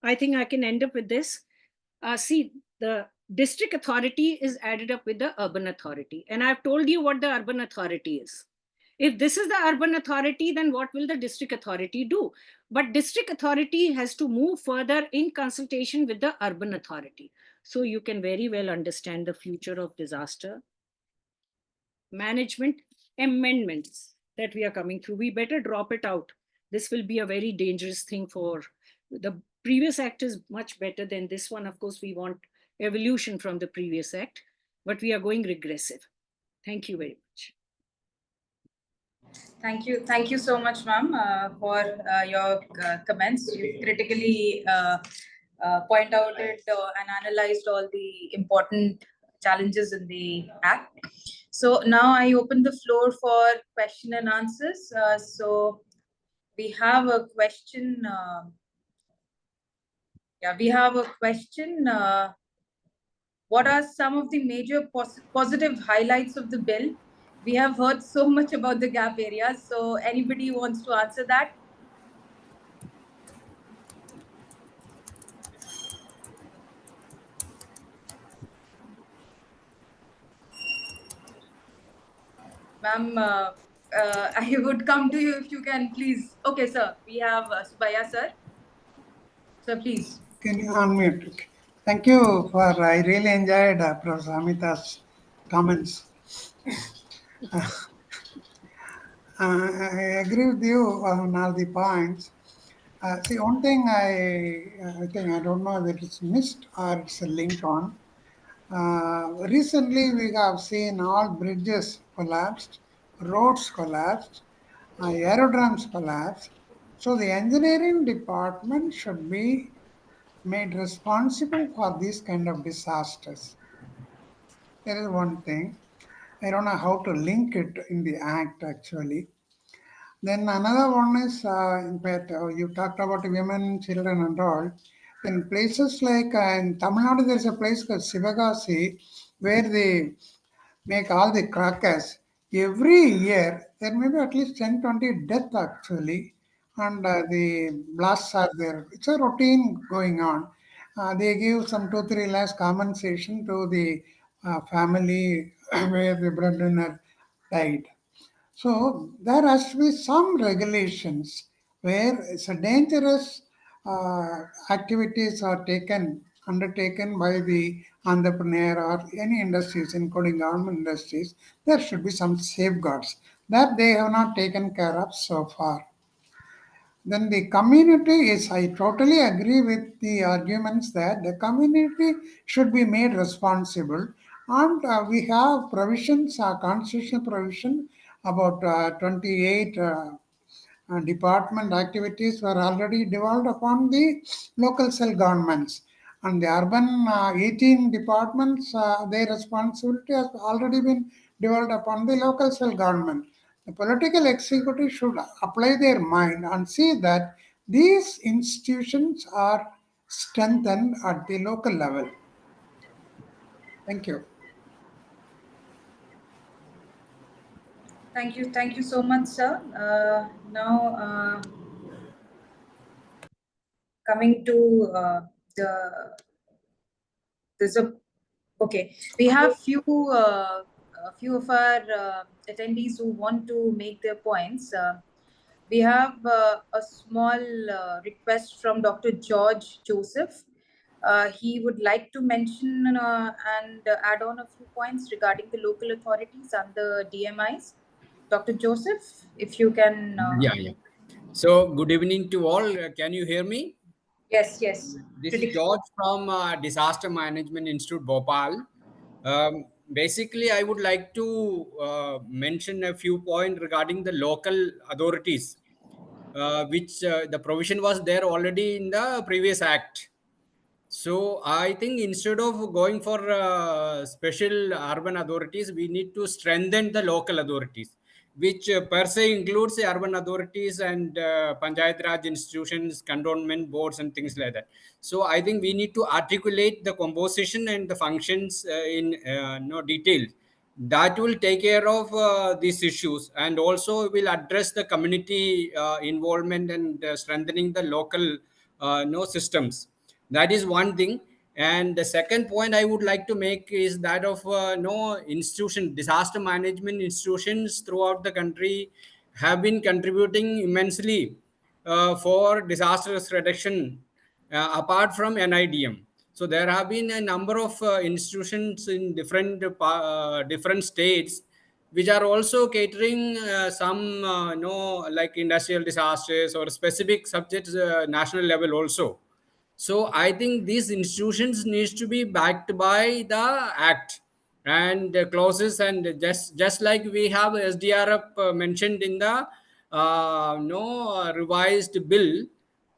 I think I can end up with this. See, the district authority is added up with the urban authority. And I've told you what the urban authority is. If this is the urban authority, then what will the district authority do? But district authority has to move further in consultation with the urban authority. So you can very well understand the future of disaster management amendments that we are coming through. We better drop it out. This will be a very dangerous thing. For the previous act is much better than this one. Of course, we want evolution from the previous act, but we are going regressive. Thank you very much. Thank you so much, ma'am, for your comments. You critically point out it and analyzed all the important challenges in the act. So now I open the floor for question and answers. So we have a question. We have a question. What are some of the major positive highlights of the bill? We have heard so much about the gap areas. So anybody wants to answer that? Ma'am, I would come to you if you can, please. Okay, sir. We have Subaya, sir. Sir, please. Can you unmute? Okay. Thank you I really enjoyed Professor Amita's comments. I agree with you on all the points. See, one thing I think, I don't know whether it's missed or it's a link on. Recently, we have seen all bridges collapsed, roads collapsed, aerodromes collapsed. So the engineering department should be made responsible for these kind of disasters. There is one thing. I don't know how to link it in the act actually. Then another one is, in fact, you talked about women, children and all. In places like in Tamil Nadu, there's a place called Sivagasi where they make all the crackers. Every year, there may be at least 10-20 deaths actually, and the blasts are there. It's a routine going on. They give some 2-3 lakhs compensation to the family where the breadwinner died. So there has to be some regulations where it's a dangerous activities are undertaken by the entrepreneur or any industries, including government industries. There should be some safeguards that they have not taken care of so far. Then the community is, I totally agree with the arguments that the community should be made responsible. And we have provisions, constitutional provision about 28 department activities were already devolved upon the local self-governments. And the urban 18 departments, their responsibility has already been devolved upon the local self-government. The political executive should apply their mind and see that these institutions are strengthened at the local level. Thank you. Thank you so much, sir. Now, coming to we have few of our attendees who want to make their points. We have a small request from Dr. George Joseph. He would like to mention and add on a few points regarding the local authorities and the DMIs. Dr. Joseph, if you can. Yeah. So, good evening to all. Can you hear me? Yes. This is George from Disaster Management Institute, Bhopal. Basically, I would like to mention a few points regarding the local authorities, which the provision was there already in the previous act. So I think instead of going for special urban authorities, we need to strengthen the local authorities, which per se includes the urban authorities and Panchayat Raj institutions, cantonment boards and things like that. So I think we need to articulate the composition and the functions in no detail. That will take care of these issues and also will address the community involvement and strengthening the local systems. That is one thing. And the second point I would like to make is that of disaster management institutions throughout the country have been contributing immensely for disaster risk reduction apart from NIDM. So there have been a number of institutions in different states which are also catering some like industrial disasters or specific subjects national level also. So I think these institutions needs to be backed by the act and the clauses, and just like we have SDRF mentioned in the revised bill,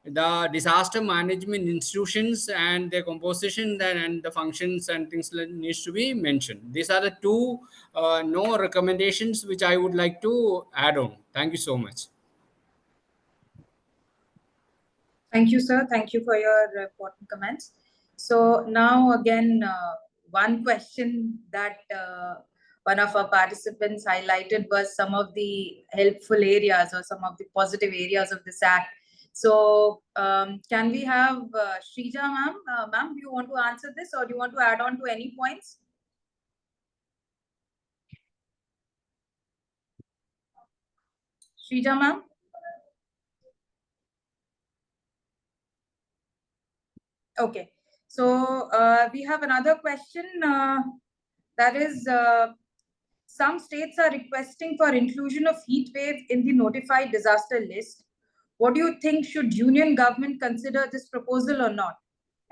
the disaster management institutions and their composition and the functions and things that needs to be mentioned. These are the two recommendations which I would like to add on. Thank you so much. Thank you, sir. Thank you for your important comments. So now again, one question that one of our participants highlighted was some of the helpful areas or some of the positive areas of this act. So can we have Shrija ma'am? Ma'am, do you want to answer this or do you want to add on to any points? Shrija ma'am? Okay, so we have another question that is some states are requesting for inclusion of heat wave in the notified disaster list. What do you think? Should union government consider this proposal or not?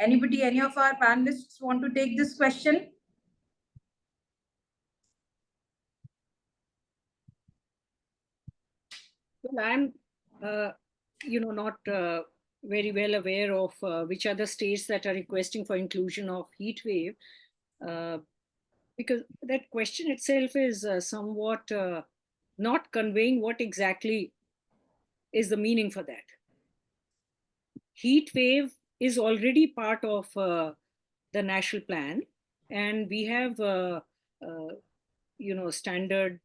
Anybody, any of our panelists want to take this question? Well, I'm, not very well aware of which are the states that are requesting for inclusion of heat wave, because that question itself is somewhat not conveying what exactly is the meaning for that. Heat wave is already part of the national plan, and we have standard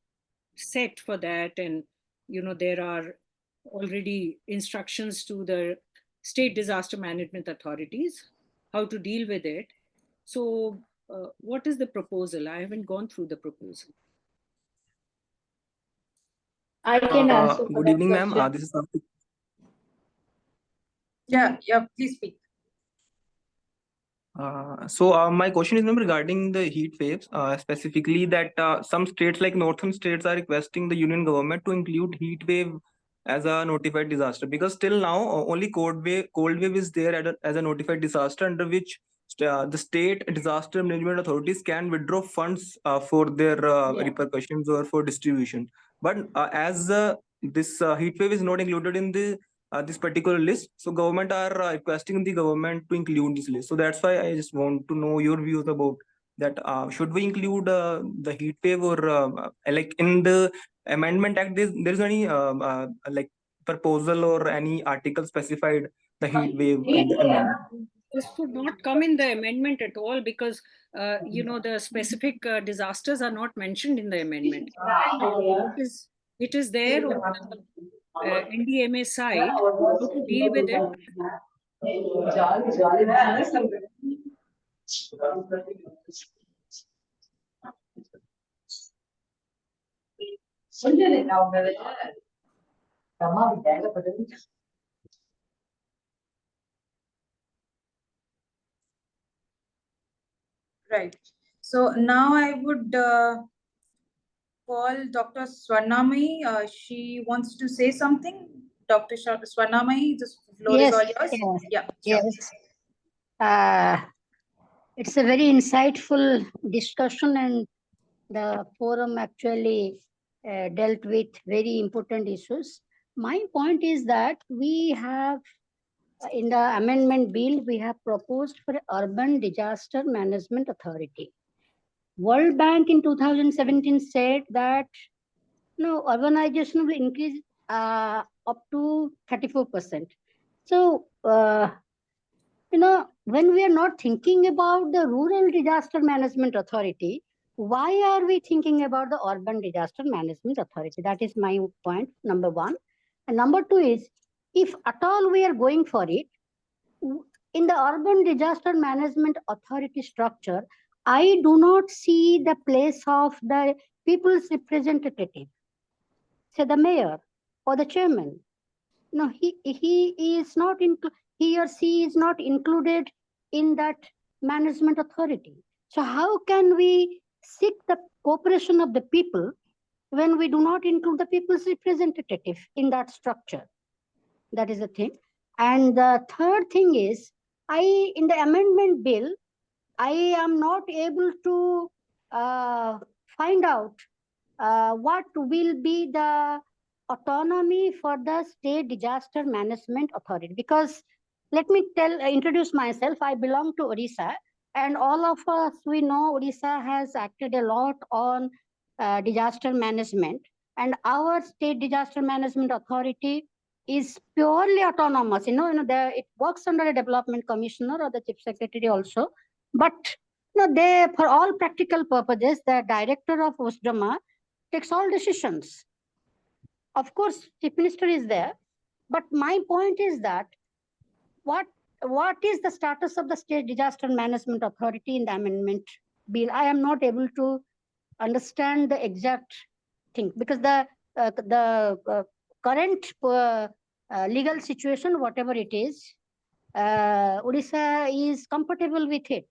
set for that, and there are already instructions to the state disaster management authorities how to deal with it. So what is the proposal? I haven't gone through the proposal. I can answer. Good evening, ma'am. This is Karthik. Yeah, please speak. So my question is regarding the heat waves, specifically that some states like northern states are requesting the union government to include heat wave as a notified disaster, because till now only cold wave is there as a notified disaster, under which the state disaster management authorities can withdraw funds for their repercussions or for distribution. But as this heat wave is not included in the this particular list, so government are requesting the government to include this list. So that's why I just want to know your views about that. Should we include the heat wave, or like in the amendment act there's any like proposal or any article specified the heat wave in the amendment? This would not come in the amendment at all, because the specific disasters are not mentioned in the amendment. It is there on the NDMA side how to deal with it. Right. So now I would call Dr. Swarnamai. She wants to say something. Dr. Swarnamai, the floor is all yours. Yes. It's a very insightful discussion, and the forum actually dealt with very important issues. My point is that we have, in the amendment bill, we have proposed for Urban Disaster Management Authority. World Bank in 2017 said that urbanization will increase up to 34%. So, when we are not thinking about the Rural Disaster Management Authority, why are we thinking about the Urban Disaster Management Authority? That is my point, number one. And number two is, if at all we are going for it, in the Urban Disaster Management Authority structure, I do not see the place of the people's representative, say the mayor or the chairman. No, he is not he or she is not included in that management authority. So how can we seek the cooperation of the people when we do not include the people's representative in that structure? That is the thing. And the third thing is, in the amendment bill, I am not able to find out what will be the autonomy for the State Disaster Management Authority. Because let me introduce myself. I belong to Odisha, and all of us, we know Odisha has acted a lot on disaster management, and our State Disaster Management Authority is purely autonomous. It works under a development commissioner or the chief secretary also, but they, for all practical purposes, the director of USDRMA takes all decisions. Of course, chief minister is there, but my point is that what is the status of the State Disaster Management Authority in the amendment bill? I am not able to understand the exact thing, because the current legal situation, whatever it is, Odisha is comfortable with it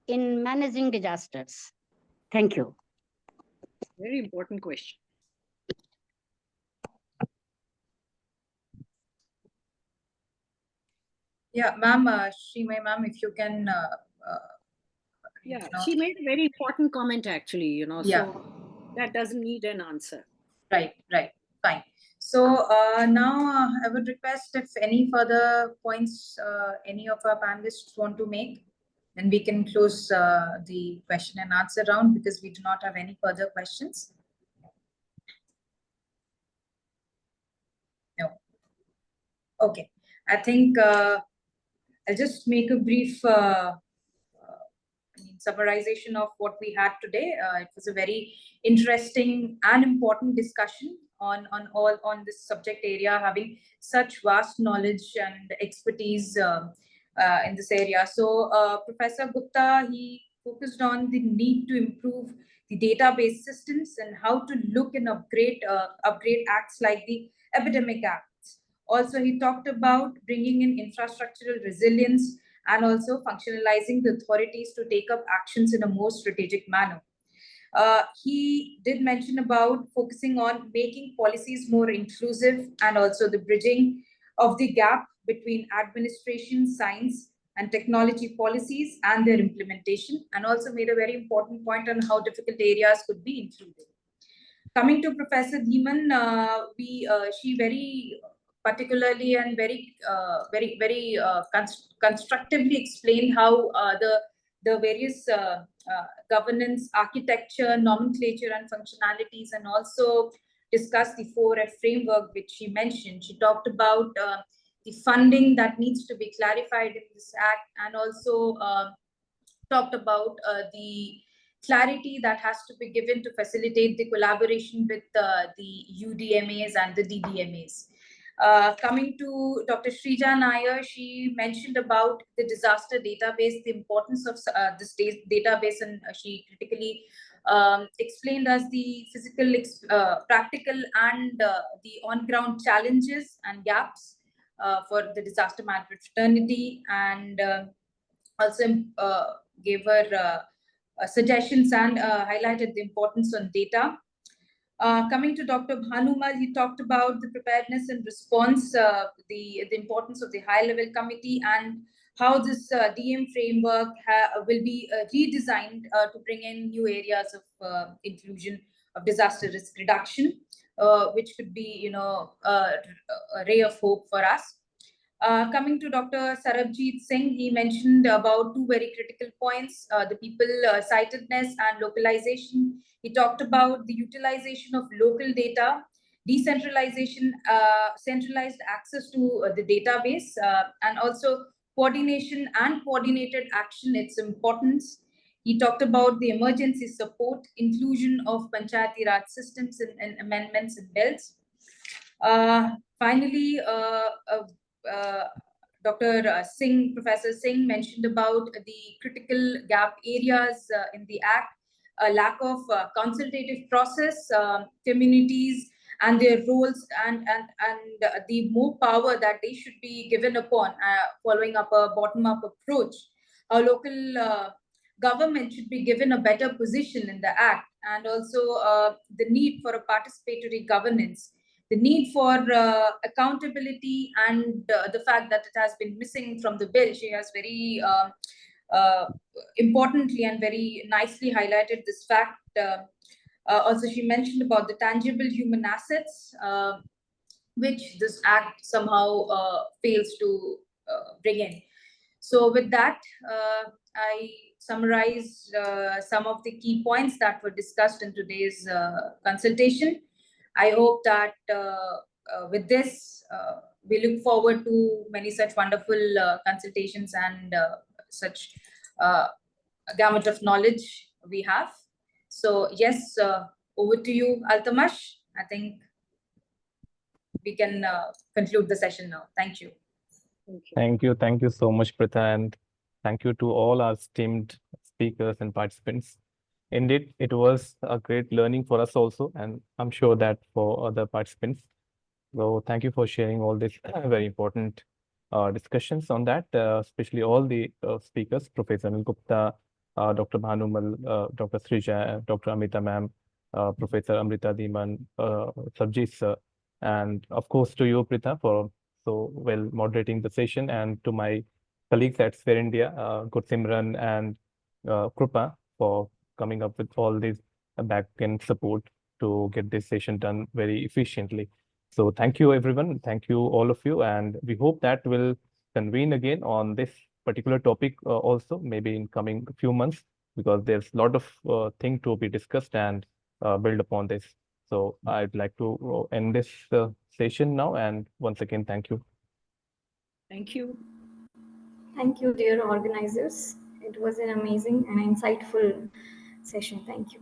in managing disasters. Thank you. Very important question. Yeah, ma'am, Srimay ma'am, if you can. Yeah, she made a very important comment actually, Yeah. so that doesn't need an answer. Right, fine. So now I would request if any further points any of our panelists want to make, then we can close the question and answer round, because we do not have any further questions. No. Okay, I think I'll just make a brief summarization of what we had today. It was a very interesting and important discussion on this subject area, having such vast knowledge and expertise in this area. So Professor Gupta, he focused on the need to improve the database systems and how to look and upgrade acts like the Epidemic Acts. Also, he talked about bringing in infrastructural resilience and also functionalizing the authorities to take up actions in a more strategic manner. He did mention about focusing on making policies more inclusive and also the bridging of the gap between administration, science, and technology policies and their implementation, and also made a very important point on how difficult areas could be included. Coming to Professor Dhiman, she very particularly and very constructively explained how the various governance, architecture, nomenclature, and functionalities, and also discussed the 4F framework, which she mentioned. She talked about the funding that needs to be clarified in this act, and also talked about the clarity that has to be given to facilitate the collaboration with the UDMAs and the DDMAs. Coming to Dr. Shrija Nair, she mentioned about the disaster database, the importance of this database, and she critically explained us the physical, practical, and the on-ground challenges and gaps for the disaster management fraternity, and also gave her suggestions and highlighted the importance on data. Coming to Dr. Bhanumal, he talked about the preparedness and response, the importance of the high-level committee, and how this DM framework will be redesigned to bring in new areas of inclusion of disaster risk reduction, which could be, a ray of hope for us. Coming to Dr. Sarabjit Singh, he mentioned about two very critical points, the people-sightedness and localization. He talked about the utilization of local data, decentralization, centralized access to the database, and also coordination and coordinated action, its importance. He talked about the emergency support, inclusion of Panchayati Raj systems and amendments and bills. Finally, Dr. Singh, Professor Singh mentioned about the critical gap areas in the Act, a lack of consultative process, communities and their roles, and the more power that they should be given upon, following up a bottom-up approach. Our local government should be given a better position in the Act, and also the need for a participatory governance, the need for accountability, and the fact that it has been missing from the bill. She has very importantly and very nicely highlighted this fact. Also, she mentioned about the tangible human assets, which this Act somehow fails to bring in. So with that, I summarize some of the key points that were discussed in today's consultation. I hope that with this, we look forward to many such wonderful consultations and such a gamut of knowledge we have. So yes, over to you, Altamash. I think we can conclude the session now. Thank you. Thank you. Thank you so much, Pritha, and thank you to all our esteemed speakers and participants. Indeed, it was a great learning for us also, and I'm sure that for other participants. So thank you for sharing all these very important discussions on that, especially all the speakers, Professor Anil Gupta, Dr. Bhanumal, Dr. Srija, Dr. Amita ma'am, Professor Amrita Dhiman, Sarjeet sir, and of course to you, Pritha, for so well moderating the session, and to my colleagues at Sphere India, Gursimran and Krupa, for coming up with all this back-end support to get this session done very efficiently. So thank you, everyone. Thank you, all of you. And we hope that we'll convene again on this particular topic also, maybe in coming few months, because there's a lot of thing to be discussed and build upon this. So I'd like to end this session now. And once again, thank you. Thank you. Thank you, dear organizers. It was an amazing and insightful session. Thank you.